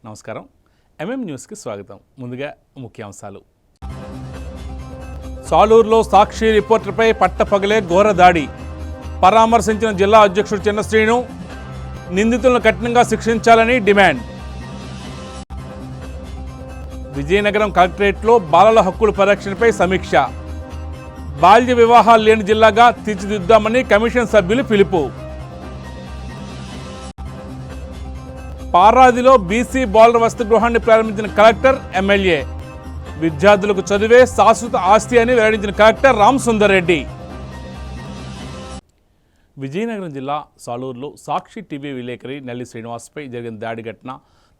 నమస్కారం. న్యూస్కి స్వాగతం. ముందుగా ముఖ్యాంశాలు. సాలూరులో సాక్షి రిపోర్టర్పై పట్టపగలే ఘోర దాడి. పరామర్శించిన జిల్లా అధ్యక్షుడు చిన్న శ్రీను. నిందితులను కఠినంగా శిక్షించాలని డిమాండ్. విజయనగరం కలెక్టరేట్లో బాలల హక్కుల పరిరక్షణపై సమీక్ష. బాల్య వివాహాలు లేని జిల్లాగా తీర్చిదిద్దామని కమిషన్ సభ్యులు పిలుపు. పారాదిలో బీసీ బాలుర వసతి గృహాన్ని ప్రారంభించిన కలెక్టర్, ఎమ్మెల్యే. విద్యార్థులకు చదువే శాశ్వత ఆస్తి అని వెల్లడించిన కలెక్టర్ రామ్ సుందర్ రెడ్డి. విజయనగరం జిల్లా సాలూరులో సాక్షి టీవీ విలేకరి నల్లి శ్రీనివాస్పై జరిగిన దాడి ఘటన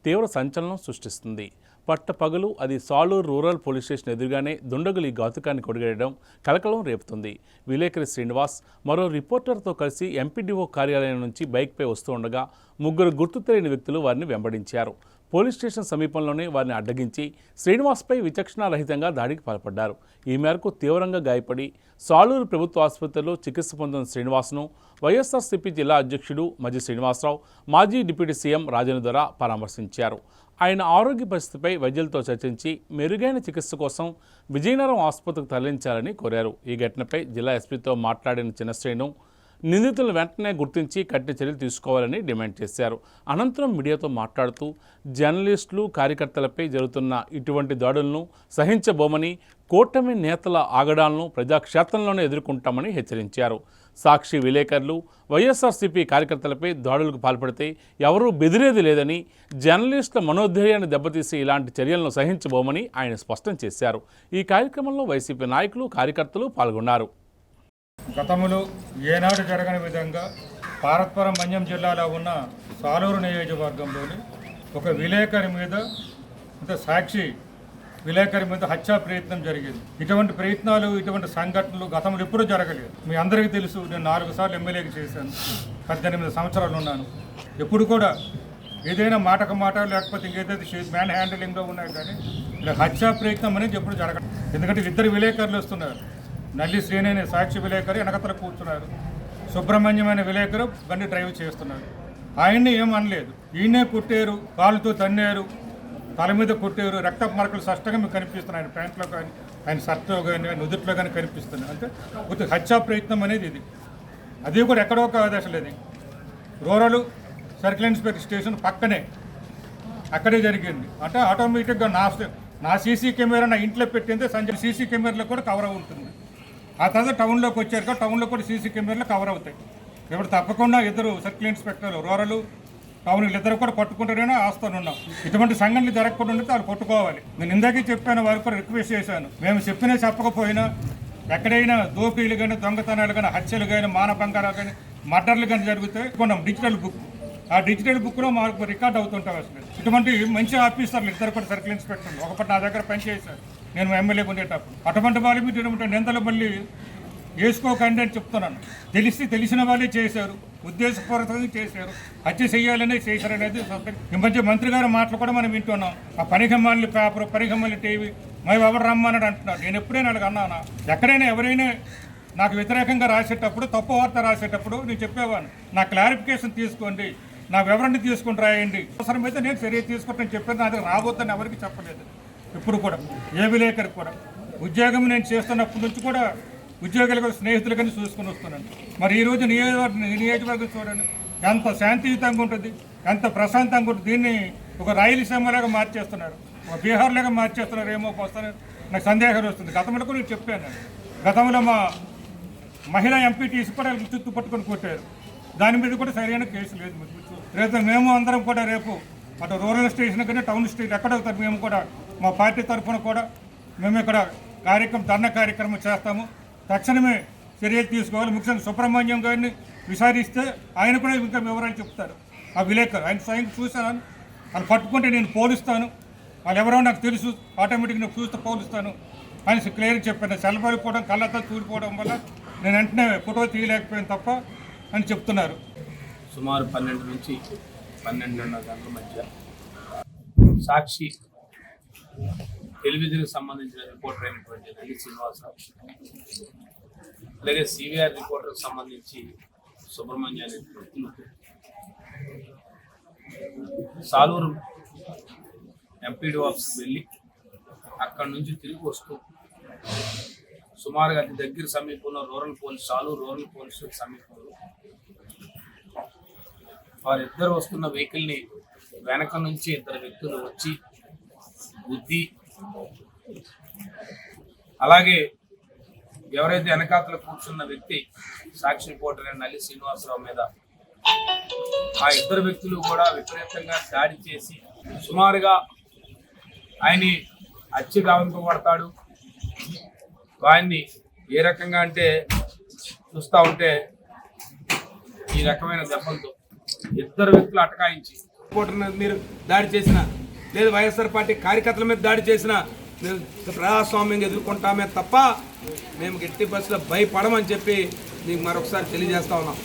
తీవ్ర సంచలనం సృష్టిస్తుంది. పట్టపగలు అది సాలూరు రూరల్ పోలీస్ స్టేషన్ ఎదురుగానే దుండగులు ఈ ఘాతుకాన్ని కొడిగేయడం కలకలం రేపుతుంది. విలేకరి శ్రీనివాస్ మరో రిపోర్టర్తో కలిసి ఎంపీడీఓ కార్యాలయం నుంచి బైక్పై వస్తూ ఉండగా ముగ్గురు గుర్తు తెలియని వ్యక్తులు వారిని వెంబడించారు. పోలీస్ స్టేషన్ సమీపంలోనే వారిని అడ్డగించి శ్రీనివాస్పై విచక్షణారహితంగా దాడికి పాల్పడ్డారు. ఈ మేరకు తీవ్రంగా గాయపడి సాలూరు ప్రభుత్వ ఆసుపత్రిలో చికిత్స పొందిన శ్రీనివాస్ను వైఎస్ఆర్సీపీ జిల్లా అధ్యక్షుడు మజ్జి శ్రీనివాసరావు, మాజీ డిప్యూటీ సీఎం రాజేంద్ర ద్వారా పరామర్శించారు. ఆయన ఆరోగ్య పరిస్థితిపై వైద్యులతో చర్చించి మెరుగైన చికిత్స కోసం విజయనగరం ఆసుపత్రికి తరలించాలని కోరారు. ఈ ఘటనపై జిల్లా ఎస్పీతో మాట్లాడిన చిన్నశ్రేణు నిందితులను వెంటనే గుర్తించి కఠిన చర్యలు తీసుకోవాలని డిమాండ్ చేశారు. అనంతరం మీడియాతో మాట్లాడుతూ జర్నలిస్టులు, కార్యకర్తలపై జరుగుతున్న ఇటువంటి దాడులను సహించబోమని, కూటమి నేతల ఆగడాలను ప్రజాక్షేత్రంలోనే ఎదుర్కొంటామని హెచ్చరించారు. సాక్షి విలేకరులు, వైఎస్ఆర్సీపీ కార్యకర్తలపై దాడులకు పాల్పడితే ఎవరూ బెదిరేది లేదని, జర్నలిస్టుల మనోధైర్యాన్ని దెబ్బతీసి ఇలాంటి చర్యలను సహించబోమని ఆయన స్పష్టం చేశారు. ఈ కార్యక్రమంలో వైసీపీ నాయకులు, కార్యకర్తలు పాల్గొన్నారు. గతంలో ఏనాడు జరగని విధంగా పార్వతీపురం మన్యం జిల్లాలో ఉన్న సాలూరు నియోజకవర్గంలోని ఒక విలేకరి మీద, సాక్షి విలేకరి మీద హత్యా ప్రయత్నం జరిగింది. ఇటువంటి ప్రయత్నాలు, ఇటువంటి సంఘటనలు గతంలో ఎప్పుడూ జరగలేదు. మీ అందరికీ తెలుసు, నేను 4 సార్లు ఎమ్మెల్యేకి చేశాను, 18 సంవత్సరాలు ఉన్నాను. ఎప్పుడు కూడా ఏదైనా మాటకు మాట లేకపోతే ఇంకేదైతే మ్యాన్ హ్యాండిలింగ్లో ఉన్నాయి, కానీ ఇలా హత్యా ప్రయత్నం అనేది ఎప్పుడు జరగదు. ఎందుకంటే 2 విలేకరులు వస్తున్నారు. నల్లి శ్రీని అనే సాక్షి విలేకరి వెనకతల కూర్చున్నారు, సుబ్రహ్మణ్యం అనే విలేకరు బండి డ్రైవ్ చేస్తున్నారు. ఆయన్ని ఏమనలేదు. ఈయనే కొట్టారు, కాళ్ళతో తన్నారు, తల మీద కొట్టారు, రక్త మార్కులు స్పష్టంగా మీకు కనిపిస్తున్నాయి. ఆయన ప్యాంట్లో కానీ, ఆయన షర్ట్లో కానీ, ఆయన నుదుట్లో కానీ కనిపిస్తున్నాయి. అంటే ఒక హత్యా ప్రయత్నం అనేది ఇది. అది కూడా ఎక్కడో ఒక దశలు. ఇది రూరల్ సర్కిల్ ఇన్స్పెక్టర్ స్టేషన్ పక్కనే, అక్కడే జరిగింది. అంటే ఆటోమేటిక్గా నా సీసీ కెమెరా నా ఇంట్లో పెట్టిందే సంజయ్ సీసీ కెమెరాలో కూడా కవర్ అవుతుంది. ఆ తర్వాత టౌన్లోకి వచ్చారు, టౌన్లో కూడా సీసీ కెమెరాలు కవర్ అవుతాయి. ఇప్పుడు తప్పకుండా 2 సర్కిల్ ఇన్స్పెక్టర్లు రూరల్ టౌన్ వీళ్ళిద్దరు కూడా పట్టుకుంటారని ఆస్తానున్నాం. ఇటువంటి సంఘటనలు జరగకుండా ఉంటే వాళ్ళు పట్టుకోవాలి. నేను ఇందాకే చెప్పాను, వారికి కూడా రిక్వెస్ట్ చేశాను. మేము చెప్పినా చెప్పకపోయినా ఎక్కడైనా దోపిడీలు కానీ, దొంగతనాలు కానీ, హత్యలు కానీ, మానభంగాలు కానీ, మర్డర్లు కానీ జరిగితే కొన్నాం డిజిటల్ బుక్. ఆ డిజిటల్ బుక్లో మాకు రికార్డ్ అవుతుంటాం. అసలు ఇటువంటి మంచి ఆఫీసర్లు 2 కూడా సర్కిల్ ఇన్స్పెక్టర్లు ఒకటి నా దగ్గర పనిచేశారు, నేను ఎమ్మెల్యేగా ఉండేటప్పుడు. అటువంటి వాళ్ళ మీద ఇటువంటి నిందలు మళ్ళీ వేసుకోకండి అని చెప్తున్నాను. తెలిసిన వాళ్ళే చేశారు, ఉద్దేశపూర్వకంగా చేశారు, హత్య చేయాలనే చేశారనేది. ఈ మధ్య మంత్రి గారి మాటలు కూడా మనం వింటున్నాం. ఆ పనిగమ్మాలి పేపర్, పనిగమ్మాలి టీవీ, మేము ఎవరు రమ్మన్నాడు అంటున్నారు. నేను ఎప్పుడైనా అలాగ అన్నానా? ఎక్కడైనా ఎవరైనా నాకు వ్యతిరేకంగా రాసేటప్పుడు, తప్పు వార్త రాసేటప్పుడు నేను చెప్పేవాడిని, నా క్లారిఫికేషన్ తీసుకోండి, నా వివరణ తీసుకుని రాయండి, అవసరమైతే నేను చర్య తీసుకుంటాను చెప్పాను. నా దగ్గర రాబోద్దని ఎవరికి చెప్పలేదు. ఇప్పుడు కూడా ఏ విలేకరికి కూడా ఉద్యోగం నేను చేస్తున్నప్పటి నుంచి కూడా ఉద్యోగులకు, స్నేహితులు కానీ చూసుకుని వస్తున్నాను. మరి ఈరోజు నియోజకవర్గం చూడండి, ఎంత శాంతియుతంగా ఉంటుంది, ఎంత ప్రశాంతంగా ఉంటుంది. దీన్ని ఒక రాయలసీమలాగా మార్చేస్తున్నారు, ఒక బీహార్లాగా మార్చేస్తున్నారు. ఏమో వస్తాను నాకు సందేహాలు వస్తుంది. గతంలో కూడా నేను చెప్పాను, గతంలో మా మహిళా ఎంపీటీసీ కూడా చుట్టూ పట్టుకొని కొట్టారు. దాని మీద కూడా సరైన కేసు లేదు. రేపు మేము అందరం కూడా రేపు అటు రూరల్ స్టేషన్ కానీ, టౌన్ స్టేషన్ ఎక్కడవుతారు, మేము కూడా మా పార్టీ తరఫున కూడా మేము ఇక్కడ ధర్నా కార్యక్రమం చేస్తాము. తక్షణమే చర్యలు తీసుకోవాలి. ముఖ్యంగా సుబ్రహ్మణ్యం గారిని విచారిస్తే ఆయన కూడా ఇంకా వివరాలు చెప్తారు. ఆ విలేకరు ఆయన స్వయం చూశాను, వాళ్ళు పట్టుకుంటే నేను పోలుస్తాను, వాళ్ళు ఎవరో నాకు తెలుసు, ఆటోమేటిక్గా నేను చూస్తే పోలుస్తాను అని క్లియర్గా చెప్పాను. సెలబడిపోవడం, కళ్ళతో చూడిపోవడం వల్ల నేను వెంటనే ఫోటో తీయలేకపోయాను తప్ప అని చెప్తున్నారు. సుమారు 12 నుంచి 12:30 గంటల మధ్య సాక్షి టెలివిజన్కి సంబంధించిన రిపోర్టర్ అయినటువంటి నల్లి శ్రీనివాసరావు, అలాగే సివిఆర్ రిపోర్టర్కి సంబంధించి సుబ్రహ్మణ్య అనే వ్యక్తులు సాలూరు ఎంపీడీ ఆఫీస్కి వెళ్ళి అక్కడి నుంచి తిరిగి వస్తూ సుమారుగా అతి దగ్గర సమీపంలో సాలూరు రూరల్ పోలీస్ సమీపంలో వారిద్దరు వస్తున్న వెహికల్ని వెనక నుంచి ఇద్దరు వ్యక్తులు వచ్చి గుద్ది, అలాగే ఎవరైతే వెనకాతలు కూర్చున్న వ్యక్తి సాక్షి రిపోర్టర్ అయిన నల్లి శ్రీనివాసరావు మీద ఆ ఇద్దరు వ్యక్తులు కూడా విపరీతంగా దాడి చేసి సుమారుగా ఆయన్ని హత్య గావింపబడతాడు. ఆయన్ని ఏ రకంగా అంటే చూస్తూ ఉంటే ఈ రకమైన దెబ్బలతో ఇద్దరు వ్యక్తులు అటకాయించి మీరు దాడి చేసిన లేదు వైఎస్ఆర్ పార్టీ కార్యకర్తల మీద దాడి చేసిన మేము ప్రజాస్వామ్యంగా ఎదుర్కొంటామే తప్ప మేము గట్టి బస్సులో భయపడమని చెప్పి మీకు మరొకసారి తెలియజేస్తా ఉన్నాం.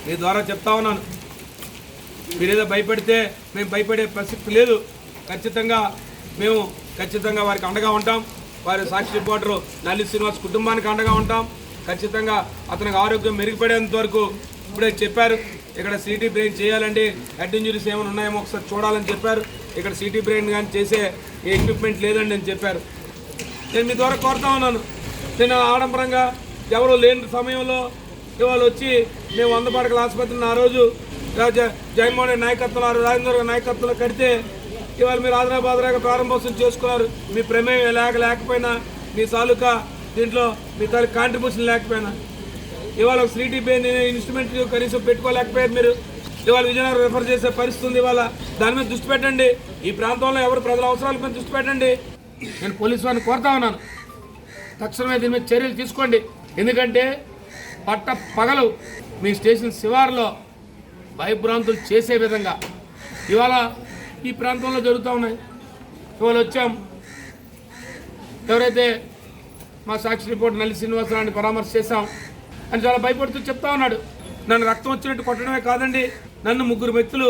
మీ ద్వారా చెప్తా ఉన్నాను, మీరేదో భయపడితే మేము భయపడే ప్రసక్తి లేదు. ఖచ్చితంగా వారికి అండగా ఉంటాం. వారి సాక్షి రిపోర్టరు నల్లి శ్రీనివాస్ కుటుంబానికి అండగా ఉంటాం. ఖచ్చితంగా అతనికి ఆరోగ్యం మెరుగుపడేంత వరకు ఇప్పుడే చెప్పారు. ఇక్కడ సిటీ బ్రెయిన్ చేయాలంటే హెడ్ ఇంజరీస్ ఏమైనా ఉన్నాయేమో ఒకసారి చూడాలని చెప్పారు. ఇక్కడ సిటీ బ్రెయిన్ కానీ చేసే ఎక్విప్మెంట్ లేదండి అని చెప్పారు. నేను మీ ద్వారా కోరుతా ఉన్నాను, నేను ఆడంబరంగా ఎవరు లేని సమయంలో ఇవాళ వచ్చి మేము 100 పడకల ఆసుపత్రిని ఆ రోజు జగన్మోహన్ రెడ్డి నాయకత్వంలో రాజేంద్ర నాయకత్వంలో కడితే ఇవాళ మీరు ఆదరాబాదరాగా ప్రారంభోత్సవం చేసుకున్నారు. మీ ప్రమేయం లేకపోయినా, మీ తాలూకా దీంట్లో మీ తాలూకా కాంట్రిబ్యూషన్ లేకపోయినా, ఇవాళ ఒక సిటీ బ్రెయిన్ ఇన్స్ట్రుమెంట్ కనీసం పెట్టుకోలేకపోయారు. మీరు ఇవాళ విజయనగరం రెఫర్ చేసే పరిస్థితి ఉంది. ఇవాళ దాని మీద దృష్టి పెట్టండి. ఈ ప్రాంతంలో ఎవరు ప్రజల అవసరాల మీద దృష్టి పెట్టండి. నేను పోలీసు వారిని కోరుతా ఉన్నాను, తక్షణమే దీని మీద చర్యలు తీసుకోండి. ఎందుకంటే పట్ట పగలు మీ స్టేషన్ శివారులో భయభ్రాంతులు చేసే విధంగా ఇవాళ ఈ ప్రాంతంలో జరుగుతూ ఉన్నాయి. ఇవాళ వచ్చాం, ఎవరైతే మా సాక్షి రిపోర్ట్ నల్లి శ్రీనివాసరావుని పరామర్శ చేశాం అని చాలా భయపడుతూ చెప్తా ఉన్నాడు. నన్ను రక్తం వచ్చినట్టు కొట్టడమే కాదండి, నన్ను 3 వ్యక్తులు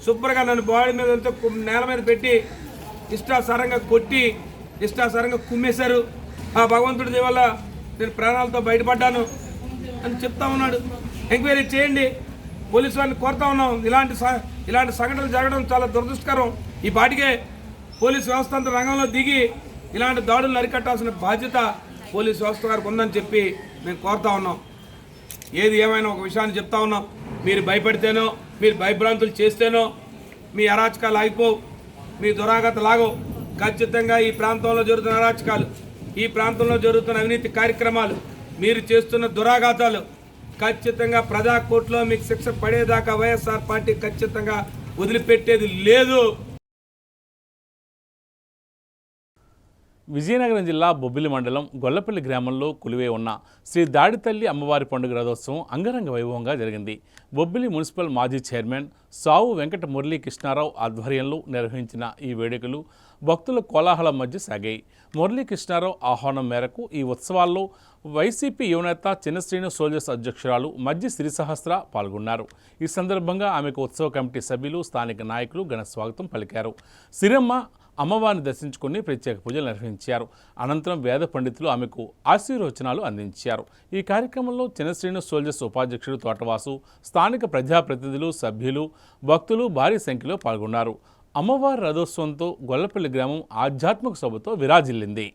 శుభ్రంగా నన్ను బాడీ మీద అంతా నేల మీద పెట్టి ఇష్టాసారంగా కొట్టి ఇష్టాసారంగా కుమ్మేశారు. ఆ భగవంతుడి వల్ల నేను ప్రాణాలతో బయటపడ్డాను అని చెప్తా ఉన్నాడు. ఎంక్వైరీ చేయండి, పోలీసు వారిని కోరుతా ఉన్నాం. ఇలాంటి సంఘటనలు జరగడం చాలా దురదృష్టకరం. ఈ పాటికే పోలీసు వ్యవస్థ అంతా రంగంలో దిగి ఇలాంటి దాడులను అరికట్టాల్సిన బాధ్యత పోలీసు వ్యవస్థ గారికి ఉందని చెప్పి మేము కోరుతా ఉన్నాం. ఏది ఏమైనా ఒక విషయాన్ని చెప్తా ఉన్నాం, మీరు భయపడితేనో మీరు భయభ్రాంతులు చేస్తేనో మీ అరాచకాలు ఆగిపోవు, మీ దురాగత లాగో. ఖచ్చితంగా ఈ ప్రాంతంలో జరుగుతున్న అరాచకాలు, ఈ ప్రాంతంలో జరుగుతున్న అవినీతి కార్యక్రమాలు, మీరు చేస్తున్న దురాఘాతాలు ఖచ్చితంగా ప్రజా కోర్టులో మీకు శిక్ష పడేదాకా వైఎస్ఆర్ పార్టీ ఖచ్చితంగా వదిలిపెట్టేది లేదు. విజయనగరం జిల్లా బొబ్బిలి మండలం గొల్లపల్లి గ్రామంలో కొలువై ఉన్న శ్రీ దాడితల్లి అమ్మవారి పండుగ రథోత్సవం అంగరంగ వైభవంగా జరిగింది. బొబ్బిలి మున్సిపల్ మాజీ చైర్మన్ సావు వెంకట మురళీ కృష్ణారావు ఆధ్వర్యంలో నిర్వహించిన ఈ వేడుకలు భక్తుల కోలాహలం మధ్య సాగాయి. మురళీ కృష్ణారావు ఆహ్వానం మేరకు ఈ ఉత్సవాల్లో వైసీపీ యువనేత చిన్నశ్రీను సోల్జర్స్ అధ్యక్షురాలు మధ్య సిరిసహస్ర పాల్గొన్నారు. ఈ సందర్భంగా ఆమెకు ఉత్సవ కమిటీ సభ్యులు, స్థానిక నాయకులు ఘన స్వాగతం పలికారు. సిరమ్మ అమ్మవారిని దర్శించుకుని ప్రత్యేక పూజలు నిర్వహించారు. అనంతరం వేద పండితులు ఆమెకు ఆశీర్వచనాలు అందించారు. ఈ కార్యక్రమంలో చిన్నశ్రీను సోల్జర్స్ ఉపాధ్యక్షుడు తోటవాసు, స్థానిక ప్రజాప్రతినిధులు, సభ్యులు, భక్తులు భారీ సంఖ్యలో పాల్గొన్నారు. అమ్మవారి రథోత్సవంతో గొల్లపల్లి గ్రామం ఆధ్యాత్మిక శోభతో విరాజిల్లింది.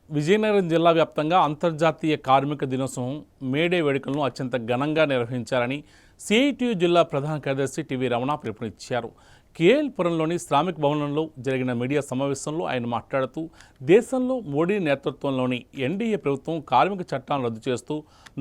విజయనగరం జిల్లా వ్యాప్తంగా అంతర్జాతీయ కార్మిక దినోత్సవం మేడే వేడుకలను అత్యంత ఘనంగా నిర్వహించాలని సిఐటియు జిల్లా ప్రధాన కార్యదర్శి టివి రమణ పిలుపునిచ్చారు. కేఎల్పురంలోని శ్రామిక్ భవనంలో జరిగిన మీడియా సమావేశంలో ఆయన మాట్లాడుతూ దేశంలో మోడీ నేతృత్వంలోని ఎన్డీఏ ప్రభుత్వం కార్మిక చట్టాలను రద్దు చేస్తూ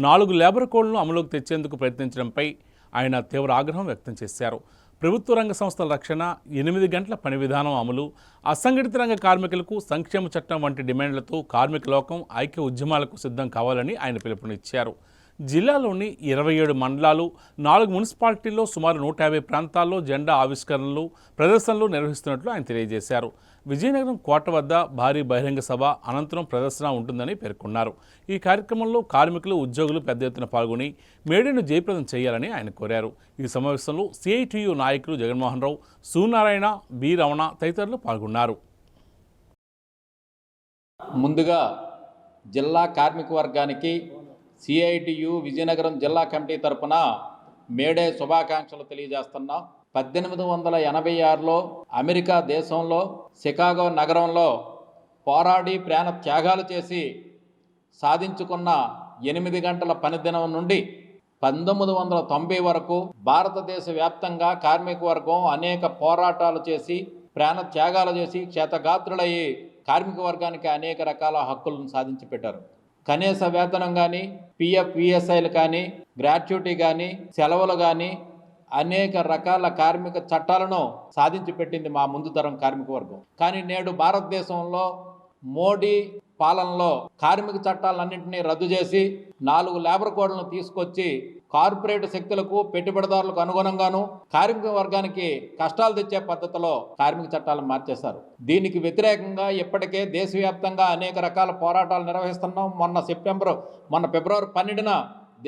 4 లేబర్ కోడ్లను అమలుకు తెచ్చేందుకు ప్రయత్నించడంపై ఆయన తీవ్ర ఆగ్రహం వ్యక్తం చేశారు. ప్రభుత్వ రంగ సంస్థల రక్షణ, 8 గంటల పని విధానం అమలు, అసంఘటిత రంగ కార్మికులకు సంక్షేమ చట్టం వంటి డిమాండ్లతో కార్మిక లోకం ఐక్య ఉద్యమాలకు సిద్ధం కావాలని ఆయన పిలుపునిచ్చారు. జిల్లాలోని 27 మండలాలు, 4 మున్సిపాలిటీల్లో సుమారు 150 ప్రాంతాల్లో జెండా ఆవిష్కరణలు, ప్రదర్శనలు నిర్వహిస్తున్నట్లు ఆయన తెలియజేశారు. విజయనగరం కోట వద్ద భారీ బహిరంగ సభ అనంతరం ప్రదర్శన ఉంటుందని పేర్కొన్నారు. ఈ కార్యక్రమంలో కార్మికులు, ఉద్యోగులు పెద్ద ఎత్తున పాల్గొని మేడేను జయప్రదం చేయాలని ఆయన కోరారు. ఈ సమావేశంలో సిఐటియు నాయకులు జగన్మోహన్ రావు, సూనారాయణ, బి రమణ తదితరులు పాల్గొన్నారు. ముందుగా జిల్లా కార్మిక వర్గానికి సిఐటియు విజయనగరం జిల్లా కమిటీ తరపున మేడే శుభాకాంక్షలు తెలియజేస్తున్నాం. 1886లో అమెరికా దేశంలో షికాగో నగరంలో పోరాడి ప్రాణ త్యాగాలు చేసి సాధించుకున్న 8 గంటల పనిదినం నుండి 1990 వరకు భారతదేశ వ్యాప్తంగా కార్మిక వర్గం అనేక పోరాటాలు చేసి ప్రాణ త్యాగాలు చేసి క్షేతగాత్రులయ్యి కార్మిక వర్గానికి అనేక రకాల హక్కులను సాధించి పెట్టారు. కనీస వేతనం కానీ, పిఎఫ్, ఈఎస్ఐలు కానీ, గ్రాట్యుటీ కానీ, సెలవులు కానీ అనేక రకాల కార్మిక చట్టాలను సాధించి పెట్టింది మా ముందు తరం కార్మిక వర్గం. కానీ నేడు భారతదేశంలో మోడీ పాలనలో కార్మిక చట్టాలన్నింటినీ రద్దు చేసి 4 లేబర్ కోడ్లను తీసుకొచ్చి కార్పొరేట్ శక్తులకు, పెట్టుబడిదారులకు అనుగుణంగాను కార్మిక వర్గానికి కష్టాలు తెచ్చే పద్ధతిలో కార్మిక చట్టాలను మార్చేశారు. దీనికి వ్యతిరేకంగా ఇప్పటికే దేశవ్యాప్తంగా అనేక రకాల పోరాటాలు నిర్వహిస్తున్నాం. మొన్న ఫిబ్రవరి 12న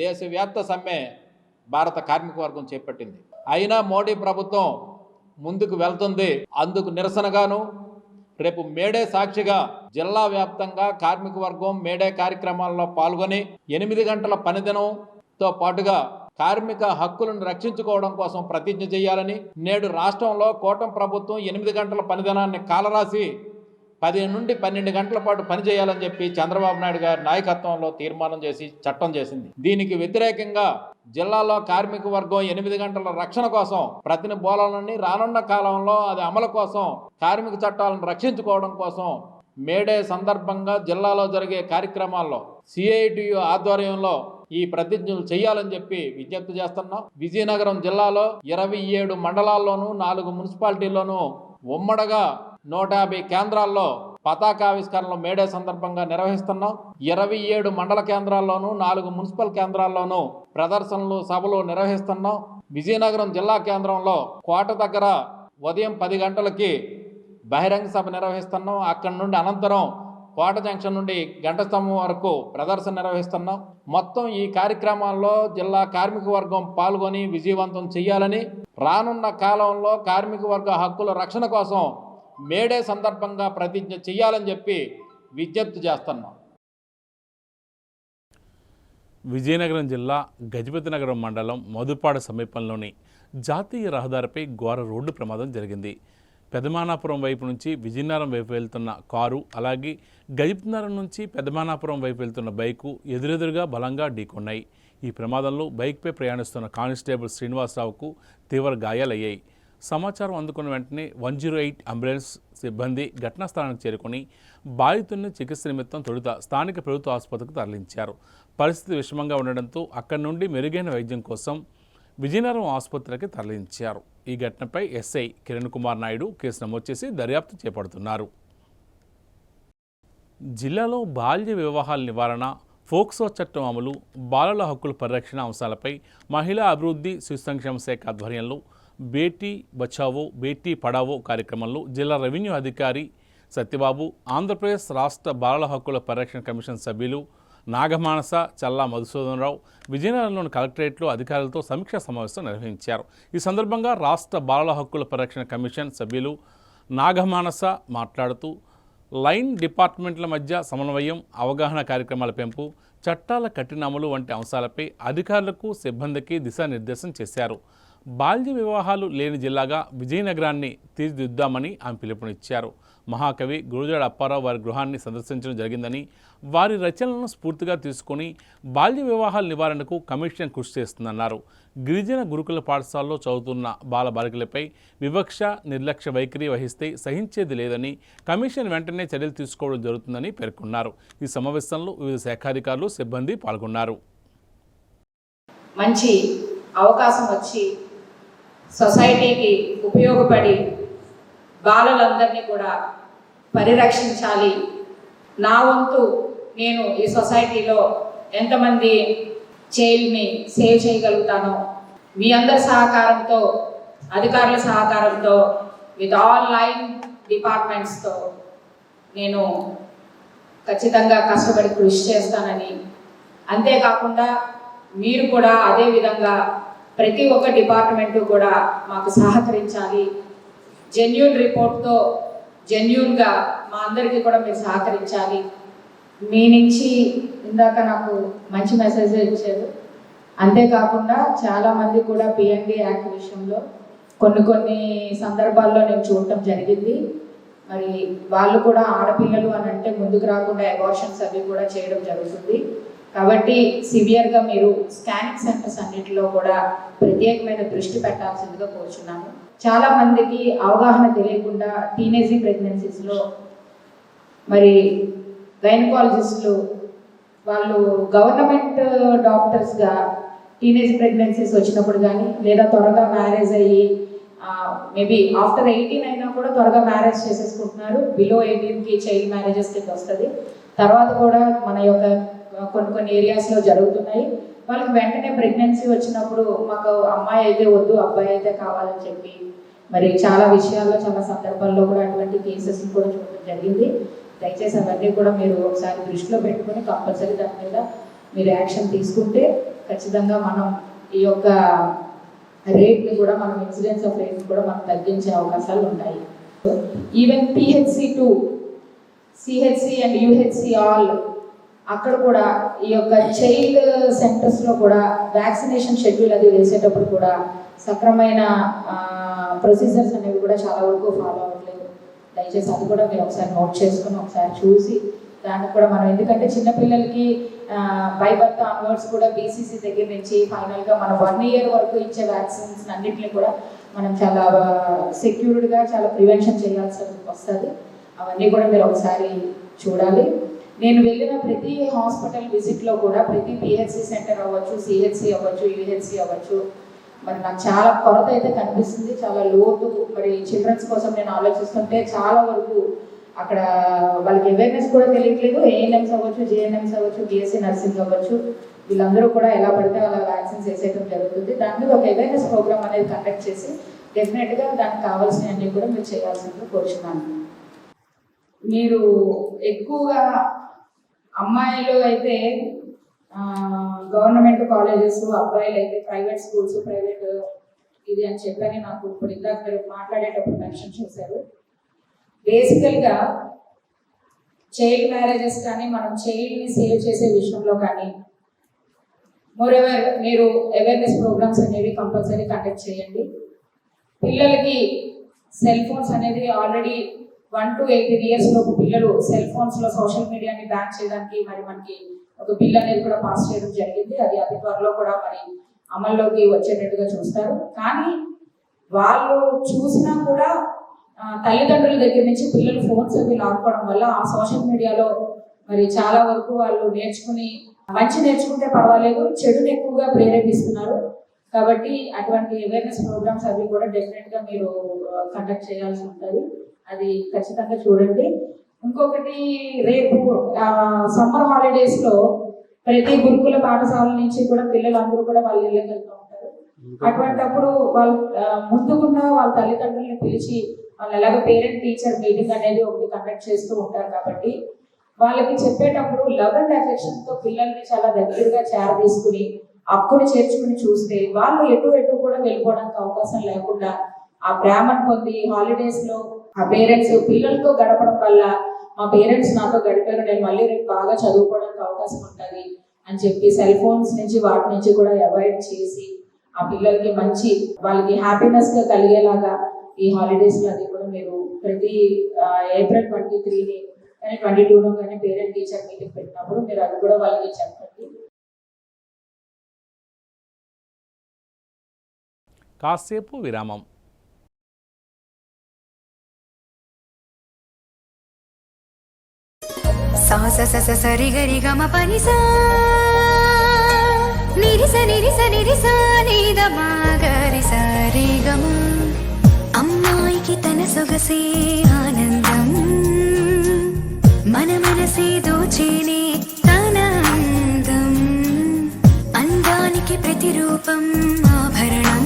దేశవ్యాప్త సమ్మె భారత కార్మిక వర్గం చేపట్టింది. అయినా మోడీ ప్రభుత్వం ముందుకు వెళ్తుంది. అందుకు నిరసనగాను రేపు మేడే సాక్షిగా జిల్లా వ్యాప్తంగా కార్మిక వర్గం మేడే కార్యక్రమాల్లో పాల్గొని 8 గంటల పనిదినంతో పాటుగా కార్మిక హక్కులను రక్షించుకోవడం కోసం ప్రతిజ్ఞ చేయాలని, నేడు రాష్ట్రంలో కూటమి ప్రభుత్వం 8 గంటల పనిదినాన్ని కాలరాసి 10 నుండి 12 గంటల పాటు పనిచేయాలని చెప్పి చంద్రబాబు నాయుడు గారి నాయకత్వంలో తీర్మానం చేసి చట్టం చేసింది. దీనికి వ్యతిరేకంగా జిల్లాలో కార్మిక వర్గం 8 గంటల రక్షణ కోసం ప్రతినిబోలాలని, రానున్న కాలంలో అది అమలు కోసం కార్మిక చట్టాలను రక్షించుకోవడం కోసం మేడే సందర్భంగా జిల్లాలో జరిగే కార్యక్రమాల్లో సిఐటియు ఆధ్వర్యంలో ఈ ప్రతిజ్ఞలు చేయాలని చెప్పి విజ్ఞప్తి చేస్తున్నాం. విజయనగరం జిల్లాలో 27 మండలాల్లోనూ 4 మున్సిపాలిటీల్లోనూ ఉమ్మడిగా 150 కేంద్రాల్లో పతాకావిష్కరణలు మేడే సందర్భంగా నిర్వహిస్తున్నాం. 27 మండల కేంద్రాల్లోనూ 4 మున్సిపల్ కేంద్రాల్లోనూ ప్రదర్శనలు, సభలు నిర్వహిస్తున్నాం. విజయనగరం జిల్లా కేంద్రంలో కోట దగ్గర ఉదయం 10 గంటలకి బహిరంగ సభ నిర్వహిస్తున్నాం. అక్కడి నుండి అనంతరం కోట జంక్షన్ నుండి గంట స్తంభం వరకు ప్రదర్శన నిర్వహిస్తున్నాం. మొత్తం ఈ కార్యక్రమాల్లో జిల్లా కార్మిక వర్గం పాల్గొని విజయవంతం చేయాలని, రానున్న కాలంలో కార్మిక వర్గ హక్కుల రక్షణ కోసం మేడే సందర్భంగా ప్రతిజ్ఞ చేయాలని చెప్పి విజ్ఞప్తి చేస్తున్నాం. విజయనగరం జిల్లా గజపతి నగరం మండలం మధుపాడ సమీపంలోని జాతీయ రహదారిపై ఘోర రోడ్డు ప్రమాదం జరిగింది. పెదమానాపురం వైపు నుంచి విజయనగరం వైపు వెళ్తున్న కారు, అలాగే గజపతినగరం నుంచి పెదమానాపురం వైపు వెళ్తున్న బైకు ఎదురెదురుగా బలంగా ఢీకొన్నాయి. ఈ ప్రమాదంలో బైక్పై ప్రయాణిస్తున్న కానిస్టేబుల్ శ్రీనివాసరావుకు తీవ్ర గాయాలయ్యాయి. సమాచారం అందుకున్న వెంటనే 108 అంబులెన్స్ సిబ్బంది ఘటనా స్థలానికి చేరుకుని బాధితుడిని చికిత్స నిమిత్తం తొలుత స్థానిక ప్రభుత్వ ఆసుపత్రికి తరలించారు. పరిస్థితి విషమంగా ఉండడంతో అక్కడి నుండి మెరుగైన వైద్యం కోసం విజయనగరం ఆసుపత్రికి తరలించారు. ఈ ఘటనపై ఎస్ఐ కిరణ్ కుమార్ నాయుడు కేసు నమోదు చేసి దర్యాప్తు చేపడుతున్నారు. జిల్లాలో బాల్య వివాహాల నివారణ, ఫోక్సో చట్టం అమలు, బాలల హక్కుల పరిరక్షణ అంశాలపై మహిళా అభివృద్ధి, శిశు సంక్షేమ శాఖ ఆధ్వర్యంలో బేటీ బచావో బేటీ పడావో కార్యక్రమంలో జిల్లా రెవెన్యూ అధికారి సత్యబాబు, ఆంధ్రప్రదేశ్ రాష్ట్ర బాలల హక్కుల పరిరక్షణ కమిషన్ సభ్యులు నాగమానస, చల్లా మధుసూదనరావు విజయనగరంలోని కలెక్టరేట్లో అధికారులతో సమీక్షా సమావేశం నిర్వహించారు. ఈ సందర్భంగా రాష్ట్ర బాలల హక్కుల పరిరక్షణ కమిషన్ సభ్యులు నాగమానస మాట్లాడుతూ లైన్ డిపార్ట్మెంట్ల మధ్య సమన్వయం, అవగాహన కార్యక్రమాల పెంపు, చట్టాల కఠిన అమలు వంటి అంశాలపై అధికారులకు, సిబ్బందికి దిశానిర్దేశం చేశారు. బాల్య వివాహాలు లేని జిల్లాగా విజయనగరాన్ని తీర్చిదిద్దామని ఆమె పిలుపునిచ్చారు. మహాకవి గురజాడ అప్పారావు వారి గృహాన్ని సందర్శించడం జరిగిందని, వారి రచనలను స్ఫూర్తిగా తీసుకొని బాల్య వివాహాల నివారణకు కమిషన్ కృషి చేస్తుందన్నారు. గిరిజన గురుకుల పాఠశాలలో చదువుతున్న బాలబాలికలపై వివక్ష, నిర్లక్ష్య వైఖరి వహిస్తే సహించేది లేదని, కమిషన్ వెంటనే చర్యలు తీసుకోవడం జరుగుతుందని పేర్కొన్నారు. ఈ సమావేశంలో వివిధ శాఖాధికారులు, సిబ్బంది పాల్గొన్నారు. మంచి అవకాశం వచ్చి సొసైటీకి ఉపయోగపడి బాలలందరినీ కూడా పరిరక్షించాలి. నా వంతు నేను ఈ సొసైటీలో ఎంతమంది చైల్డ్ని సేవ్ చేయగలుగుతానో మీ అందరి సహకారంతో, అధికారుల సహకారంతో, విత్ ఆల్ లైన్ డిపార్ట్మెంట్స్తో నేను ఖచ్చితంగా కష్టపడి కృషి చేస్తానని, అంతేకాకుండా మీరు కూడా అదే విధంగా ప్రతి ఒక్క డిపార్ట్మెంటు కూడా మాకు సహకరించాలి. జెన్యూన్ రిపోర్ట్తో జెన్యూన్గా మా అందరికీ కూడా మీరు సహకరించాలి. మీ నుంచి ఇందాక నాకు మంచి మెసేజ్ ఇచ్చారు. అంతేకాకుండా చాలామంది కూడా పిఎన్డి యాక్ట్ విషయంలో కొన్ని సందర్భాల్లో నేను చూడటం జరిగింది. మరి వాళ్ళు కూడా ఆడపిల్లలు అని అంటే ముందుకు రాకుండా అబార్షన్స్ అవి కూడా చేయడం జరుగుతుంది. కాబట్టి సివియర్గా మీరు స్కానింగ్ సెంటర్స్ అన్నింటిలో కూడా ప్రత్యేకమైన దృష్టి పెట్టాల్సిందిగా కోరుచున్నాను. చాలామందికి అవగాహన తెలియకుండా టీనేజింగ్ ప్రెగ్నెన్సీస్లో మరి గైనకాలజిస్టులు వాళ్ళు గవర్నమెంట్ డాక్టర్స్గా టీనేజ్ ప్రెగ్నెన్సీస్ వచ్చినప్పుడు కానీ, లేదా త్వరగా మ్యారేజ్ అయ్యి మేబీ ఆఫ్టర్ 18 అయినా కూడా త్వరగా మ్యారేజ్ చేసేసుకుంటున్నారు. బిలో 18కి చైల్డ్ మ్యారేజెస్ కింద వస్తుంది. తర్వాత కూడా మన యొక్క కొన్ని ఏరియాస్లో జరుగుతున్నాయి. వాళ్ళకి వెంటనే ప్రెగ్నెన్సీ వచ్చినప్పుడు మాకు అమ్మాయి అయితే వద్దు, అబ్బాయి అయితే కావాలని చెప్పి మరి చాలా విషయాల్లో, చాలా సందర్భాల్లో కూడా అటువంటి కేసెస్ కూడా చూడడం జరిగింది. దయచేసి అవన్నీ కూడా మీరు ఒకసారి దృష్టిలో పెట్టుకొని కంపల్సరీ దాని మీద మీరు యాక్షన్ తీసుకుంటే ఖచ్చితంగా మనం ఈ యొక్క రేట్ని కూడా, మనం ఇన్సిడెన్స్ ఆఫ్ రేట్ని కూడా మనం తగ్గించే అవకాశాలు ఉన్నాయి. Even PHC2, CHC and UHC all అక్కడ కూడా ఈ యొక్క చైల్డ్ సెంటర్స్లో కూడా వ్యాక్సినేషన్ షెడ్యూల్ అది వేసేటప్పుడు కూడా సక్రమైన ప్రొసీజర్స్ అనేవి కూడా చాలా వరకు ఫాలో అవ్వట్లేదు. దయచేసి అది కూడా మీరు ఒకసారి నోట్ చేసుకుని ఒకసారి చూసి దానికి కూడా మనం, ఎందుకంటే చిన్నపిల్లలకి బై బర్త్ ఆన్వర్డ్స్ కూడా BCC దగ్గర నుంచి ఫైనల్గా మనం 1 year వరకు ఇచ్చే వ్యాక్సిన్స్ అన్నింటినీ కూడా మనం చాలా సెక్యూర్డ్గా చాలా ప్రివెన్షన్ చేయాల్సి వస్తుంది. అవన్నీ కూడా మీరు ఒకసారి చూడాలి. నేను వెళ్ళిన ప్రతి హాస్పిటల్ విజిట్లో కూడా ప్రతి PHC సెంటర్ అవ్వచ్చు, CHC అవ్వచ్చు, UHC అవ్వచ్చు, మరి నాకు చాలా కొరత అయితే కనిపిస్తుంది. చాలా లోతు మరి చిల్డ్రన్స్ కోసం నేను ఆలోచిస్తుంటే చాలా వరకు అక్కడ వాళ్ళకి అవేర్నెస్ కూడా తెలియట్లేదు. ANMs అవ్వచ్చు, JNMs అవ్వచ్చు, BSc నర్సింగ్ అవ్వచ్చు, వీళ్ళందరూ కూడా ఎలా పడితే అలా వ్యాక్సిన్స్ వేసేయడం జరుగుతుంది. దాని మీద ఒక అవేర్నెస్ ప్రోగ్రామ్ అనేది కండక్ట్ చేసి డెఫినెట్గా దానికి కావాల్సినవన్నీ కూడా మీరు చేయాల్సిందిగా కోరుచున్నాను. మీరు ఎక్కువగా అమ్మాయిలు అయితే గవర్నమెంట్ కాలేజెస్, అబ్బాయిలు అయితే ప్రైవేట్ స్కూల్స్, ప్రైవేట్ ఇది అని చెప్పని నాకు ఇప్పుడు ఇందాక మీరు మాట్లాడేటప్పుడు మెన్షన్ చేశారు. బేసికల్గా చైల్డ్ మ్యారేజెస్ కానీ, మనం చైల్డ్ని సేవ్ చేసే విషయంలో కానీ మోరెవర్ మీరు అవేర్నెస్ ప్రోగ్రామ్స్ అనేవి కంపల్సరీ కండక్ట్ చేయండి. పిల్లలకి సెల్ ఫోన్స్ అనేది ఆల్రెడీ 1 to 18 years లోపు పిల్లలు సెల్ ఫోన్స్లో సోషల్ మీడియాని బ్యాన్ చేయడానికి మరి మనకి ఒక బిల్ అనేది కూడా పాస్ చేయడం జరిగింది. అది అతి త్వరలో కూడా మరి అమల్లోకి వచ్చేటట్టుగా చూస్తారు. కానీ వాళ్ళు చూసినా కూడా తల్లిదండ్రుల దగ్గర నుంచి పిల్లలు ఫోన్స్ అవి లాక్కోవడం వల్ల ఆ సోషల్ మీడియాలో మరి చాలా వరకు వాళ్ళు నేర్చుకుని, మంచి నేర్చుకుంటే పర్వాలేదు, చెడుని ఎక్కువగా ప్రేరేపిస్తున్నారు. కాబట్టి అటువంటి అవేర్నెస్ ప్రోగ్రామ్స్ అవి కూడా డెఫినెట్గా మీరు కండక్ట్ చేయాల్సి ఉంటుంది. అది ఖచ్చితంగా చూడండి. ఇంకొకటి, రేపు సమ్మర్ హాలిడేస్లో ప్రతి గురుకుల పాఠశాల నుంచి కూడా పిల్లలందరూ కూడా వాళ్ళ ఇళ్ళకి వెళ్తూ ఉంటారు. అటువంటప్పుడు వాళ్ళు ముందుకుండా వాళ్ళ తల్లిదండ్రులను పిలిచి వాళ్ళు ఎలాగ పేరెంట్ టీచర్ మీటింగ్ అనేది ఒకటి కండక్ట్ చేస్తూ ఉంటారు. కాబట్టి వాళ్ళకి చెప్పేటప్పుడు లవ్ అండ్ అఫెక్షన్తో పిల్లల్ని చాలా దగ్గరగా తీసుకుని అక్కుని చేర్చుకుని చూస్తే వాళ్ళు ఎటు కూడా వెళ్ళిపోవడానికి అవకాశం లేకుండా ఆ ప్రేమను పొంది హాలిడేస్లో ఆ పేరెంట్స్ పిల్లలతో గడపడం వల్ల మా పేరెంట్స్ నాతో గడిపారు, నేను మళ్ళీ రేపు బాగా చదువుకోవడానికి అవకాశం ఉంటుంది అని చెప్పి సెల్ ఫోన్స్ నుంచి వాటి నుంచి కూడా అవాయిడ్ చేసి ఆ పిల్లలకి మంచి వాళ్ళకి హ్యాపీనెస్గా కలిగేలాగా ఈ హాలిడేస్లో అది కూడా మీరు ప్రతి April 23 కానీ 22 కానీ పేరెంట్ టీచర్ మీటింగ్ పెట్టినప్పుడు మీరు అది కూడా వాళ్ళకి చెప్పండి. కాసేపు విరామం. సా స స స రి గ రి గ మ ప ని సా నిరిస నిరిస నిరిస నీద మాగరి సారిగమ అమ్మాయికి తన సొగసే ఆనందం మన మనసే దోచేనే తన అందం అందానికి ప్రతిరూపం ఆభరణం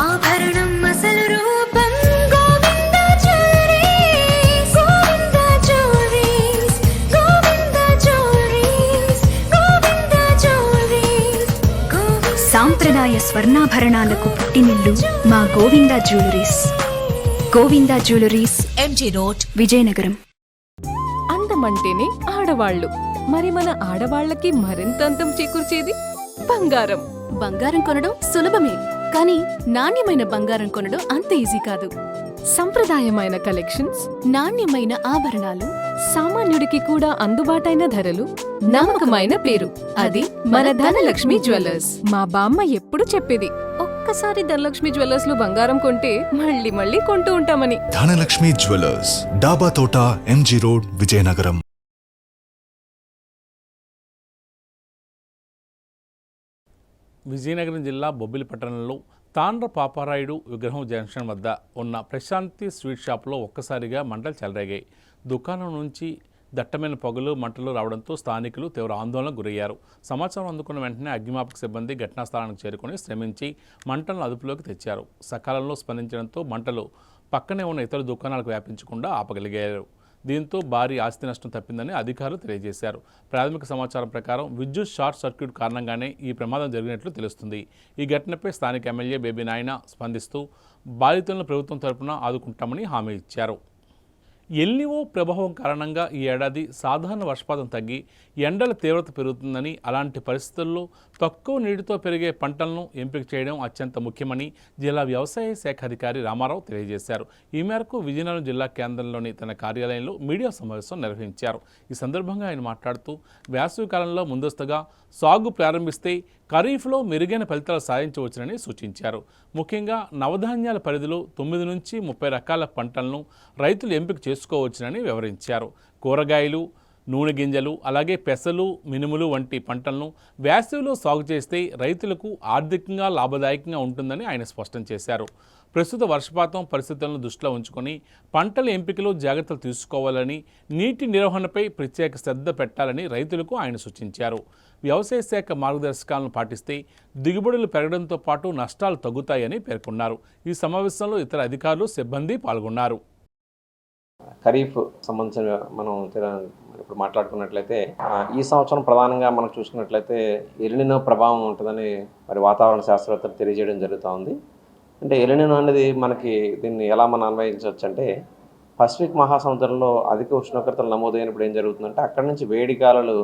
ఆభరణం అసలు రూపం Govinda jewelleries Govinda jewelleries Govinda jewelleries Govinda jewelleries సాంప్రదాయ స్వర్ణాభరణాలకు పుట్టినిల్లు మా Govinda jewelleries. Govinda jewelleries, MG road, Vizianagaram. అందమంటేనే ఆడవాళ్ళు. మరి మన ఆడవాళ్ళకి మరింత అందం చేకూర్చేది బంగారం. బంగారం కొనడం సులభమే, కానీ నాణ్యమైన బంగారం కొనడం అంత ఈజీ కాదు. సంప్రదాయమైన కలెక్షన్స్, నాణ్యమైన ఆభరణాలు, సామాన్యుడికి కూడా అందుబాటైన ధరలు, నమ్మకమైన పేరు, అది మన ధనలక్ష్మి జ్యువెలర్స్. మా బామ్మ ఎప్పుడు చెప్పేది, ఒక్కసారి ధనలక్ష్మి జ్యువెలర్స్ లో బంగారం కొంటే మళ్ళీ మళ్ళీ కొంటూ ఉంటామని. ధనలక్ష్మి జ్యువెలర్స్, డాబా తోట, ఎంజీ రోడ్, విజయనగరం. విజయనగరం జిల్లా బొబ్బిలి పట్టణంలో తాండ్ర పాపారాయుడు విగ్రహం జంక్షన్ వద్ద ఉన్న ప్రశాంతి స్వీట్ షాప్లో ఒక్కసారిగా మంటలు చెలరేగాయి. దుకాణం నుంచి దట్టమైన పొగలు మంటలు రావడంతో స్థానికులు తీవ్ర ఆందోళనకు గురయ్యారు. సమాచారం అందుకున్న వెంటనే అగ్నిమాపక సిబ్బంది ఘటనా స్థలానికి చేరుకుని శ్రమించి మంటలను అదుపులోకి తెచ్చారు. సకాలంలో స్పందించడంతో మంటలు పక్కనే ఉన్న ఇతర దుకాణాలకు వ్యాపించకుండా ఆపగలిగారు. దీంతో భారీ ఆస్తి నష్టం తప్పిందని అధికారులు తెలియజేశారు. ప్రాథమిక సమాచారం ప్రకారం విద్యుత్ షార్ట్ సర్క్యూట్ కారణంగానే ఈ ప్రమాదం జరిగినట్లు తెలుస్తుంది. ఈ ఘటనపై స్థానిక ఎమ్మెల్యే బేబీ నాయన స్పందిస్తూ బాధితులను ప్రభుత్వం తరపున ఆదుకుంటామని హామీ ఇచ్చారు. ఎల్నిఓ ప్రభావం కారణంగా ఈ ఏడాది సాధారణ వర్షపాతం తగ్గి ఎండల తీవ్రత పెరుగుతుందని, అలాంటి పరిస్థితుల్లో తక్కువ నీటితో పెరిగే పంటలను ఎంపిక చేయడం అత్యంత ముఖ్యమని జిల్లా వ్యవసాయ శాఖ అధికారి రామారావు తెలియజేశారు. ఈ మేరకు విజయనగరం జిల్లా కేంద్రంలోని తన కార్యాలయంలో మీడియా సమావేశం నిర్వహించారు. ఈ సందర్భంగా ఆయన మాట్లాడుతూ వేసవి కాలంలో ముందస్తుగా సాగు ప్రారంభిస్తే ఖరీఫ్లో మెరుగైన ఫలితాలు సాధించవచ్చునని సూచించారు. ముఖ్యంగా నవధాన్యాల పరిధిలో 9 నుంచి 30 రకాల పంటలను రైతులు ఎంపిక చేసుకోవచ్చునని వివరించారు. కూరగాయలు, నూనె గింజలు, అలాగే పెసలు, మినుములు వంటి పంటలను వేసవిలో సాగు చేస్తే రైతులకు ఆర్థికంగా లాభదాయకంగా ఉంటుందని ఆయన స్పష్టం చేశారు. ప్రస్తుత వర్షపాతం పరిస్థితులను దృష్టిలో ఉంచుకొని పంటల ఎంపికలో జాగ్రత్తలు తీసుకోవాలని, నీటి నిర్వహణపై ప్రత్యేక శ్రద్ధ పెట్టాలని రైతులకు ఆయన సూచించారు. వ్యవసాయ శాఖ మార్గదర్శకాలను పాటిస్తే దిగుబడులు పెరగడంతో పాటు నష్టాలు తగ్గుతాయని పేర్కొన్నారు. ఈ సమావేశంలో ఇతర అధికారులు, సిబ్బంది పాల్గొన్నారు. ఖరీఫ్ సంబంధించిన మనం ఇప్పుడు మాట్లాడుకున్నట్లయితే ఈ సంవత్సరం ప్రధానంగా మనం చూసుకున్నట్లయితే ఎల్నినో ప్రభావం ఉంటుందని మరి వాతావరణ శాస్త్రవేత్తలు తెలియజేయడం జరుగుతూ ఉంది. అంటే ఎల్నినో అనేది మనకి దీన్ని ఎలా మనం అన్వయించవచ్చు అంటే, పసిఫిక్ మహాసముద్రంలో అధిక ఉష్ణోగ్రతలు నమోదైనప్పుడు ఏం జరుగుతుందంటే అక్కడి నుంచి వేడి గాలులు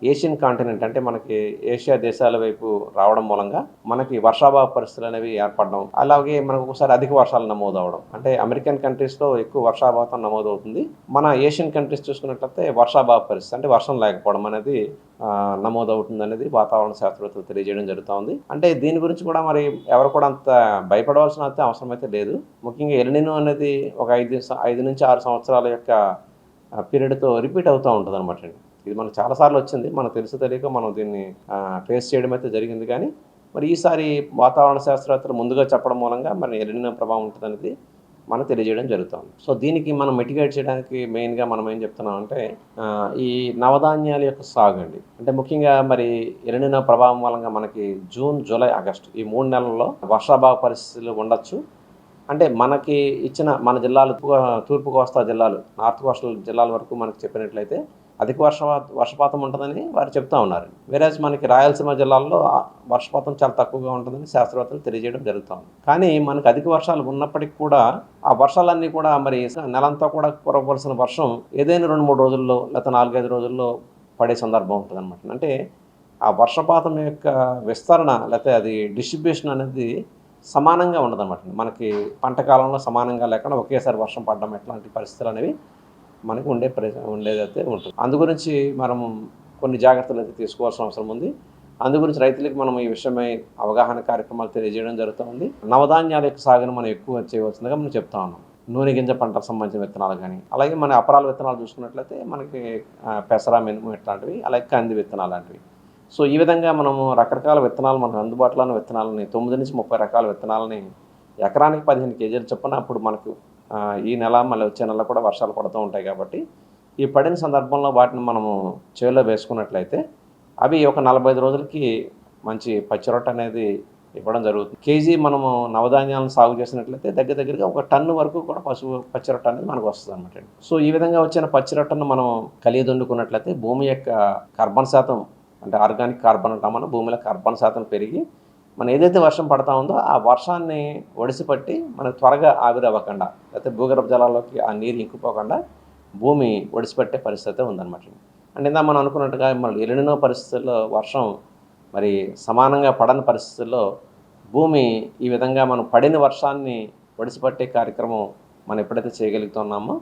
ఏషియన్ కాంటినెంట్ అంటే మనకి ఏషియా దేశాల వైపు రావడం మూలంగా మనకి వర్షాభావ పరిస్థితులు అనేవి ఏర్పడడం, అలాగే మనకు ఒకసారి అధిక వర్షాలు నమోదవడం. అంటే అమెరికన్ కంట్రీస్లో ఎక్కువ వర్షాభావం నమోదవుతుంది. మన ఏషియన్ కంట్రీస్ చూసుకున్నట్లయితే వర్షాభావ పరిస్థితి అంటే వర్షం లేకపోవడం అనేది నమోదవుతుంది అనేది వాతావరణ శాస్త్రవేత్తలు తెలియజేయడం జరుగుతుంది. అంటే దీని గురించి కూడా మరి ఎవరు కూడా అంత భయపడవలసిన అవసరం అయితే లేదు. ముఖ్యంగా ఎల్నినో అనేది ఒక 5 నుంచి 6 సంవత్సరాల యొక్క పీరియడ్తో రిపీట్ అవుతూ ఉంటుంది అనమాట అండి. ఇది మనకు చాలాసార్లు వచ్చింది, మనకు తెలుసు తెలియక మనం దీన్ని ఫేస్ చేయడం అయితే జరిగింది. కానీ మరి ఈసారి వాతావరణ శాస్త్రవేత్తలు ముందుగా చెప్పడం మూలంగా మరి ఎల్నినో ప్రభావం ఉంటుంది అనేది మనం తెలియజేయడం జరుగుతుంది. సో దీనికి మనం మిటిగేట్ చేయడానికి మెయిన్గా మనం ఏం చెప్తున్నామంటే ఈ నవధాన్యాల యొక్క సాగు అండి. అంటే ముఖ్యంగా మరి ఎల్నినో ప్రభావం మూలంగా మనకి జూన్, జూలై, ఆగస్టు ఈ 3 నెలల్లో వర్షాభావ పరిస్థితులు ఉండొచ్చు. అంటే మనకి ఇచ్చిన మన జిల్లాలు తూర్పు కోస్తా జిల్లాలు, నార్త్ కోస్టల్ జిల్లాల వరకు మనకు చెప్పినట్లయితే అధిక వర్షపాతం ఉంటుందని వారు చెప్తా ఉన్నారు. వేరేజ్ మనకి రాయలసీమ జిల్లాల్లో వర్షపాతం చాలా తక్కువగా ఉంటుందని శాస్త్రవేత్తలు తెలియజేయడం జరుగుతుంది. కానీ మనకు అధిక వర్షాలు ఉన్నప్పటికీ కూడా ఆ వర్షాలన్నీ కూడా మరి నెలంతా కూడా కురవలసిన వర్షం ఏదైనా 2-3 రోజుల్లో లేకపోతే 4-5 రోజుల్లో పడే సందర్భం ఉంటుంది అనమాట. అంటే ఆ వర్షపాతం యొక్క విస్తరణ లేకపోతే అది డిస్ట్రిబ్యూషన్ అనేది సమానంగా ఉండదన్నమాట. మనకి పంట కాలంలో సమానంగా లేకుండా ఒకేసారి వర్షం పడడం ఎట్లాంటి పరిస్థితులు అనేవి మనకు ఉండేదైతే ఉంటుంది. అందుగురించి మనం కొన్ని జాగ్రత్తలు అయితే తీసుకోవాల్సిన అవసరం ఉంది. అందుగురించి రైతులకు మనం ఈ విషయమై అవగాహన కార్యక్రమాలు తెలియజేయడం జరుగుతుంది. నవధాన్యాల యొక్క సాగును మనం ఎక్కువ చేయవలసిందిగా మనం చెప్తా ఉన్నాం. నూనె గింజ పంటకు సంబంధించిన విత్తనాలు కానీ, అలాగే మన అపరాల విత్తనాలు చూసుకున్నట్లయితే మనకి పెసర, మినుము ఇట్లాంటివి, అలాగే కంది విత్తనాలు లాంటివి. సో ఈ విధంగా మనము రకరకాల విత్తనాలు మనకు అందుబాటులో ఉన్న విత్తనాలని 9 నుంచి 30 రకాల విత్తనాలని ఎకరానికి 15 కేజీలు చొప్పున అప్పుడు మనకు ఈ నెల మళ్ళీ వచ్చే నెల కూడా వర్షాలు పడుతూ ఉంటాయి కాబట్టి ఈ పడిన సందర్భంలో వాటిని మనము చేలో వేసుకున్నట్లయితే అవి ఒక 45 రోజులకి మంచి పచ్చిరొట్ట అనేది ఇవ్వడం జరుగుతుంది. కేజీ మనము నవధాన్యాలను సాగు చేసినట్లయితే దగ్గరగా ఒక టన్ను వరకు కూడా పచ్చిరొట్ట అనేది మనకు వస్తుంది అనమాట. సో ఈ విధంగా వచ్చిన పచ్చిరొట్టను మనం కలియదొండుకున్నట్లయితే భూమి యొక్క కార్బన్ శాతం అంటే ఆర్గానిక్ కార్బన్ అంటాం మనం, భూమిలో కార్బన్ శాతం పెరిగి మనం ఏదైతే వర్షం పడతా ఉందో ఆ వర్షాన్ని ఒడిసిపట్టి మనకు త్వరగా ఆవిరి అవ్వకుండా లేకపోతే భూగర్భ జలాల్లోకి ఆ నీరు ఇంకిపోకుండా భూమి ఒడిసిపట్టే పరిస్థితి ఉందన్నమాట. అంటే ఇందా మనం అనుకున్నట్టుగా మళ్ళీ ఎలినో పరిస్థితుల్లో వర్షం మరి సమానంగా పడని పరిస్థితుల్లో భూమి ఈ విధంగా మనం పడిన వర్షాన్ని ఒడిసిపట్టే కార్యక్రమం మనం ఎప్పుడైతే చేయగలుగుతున్నామో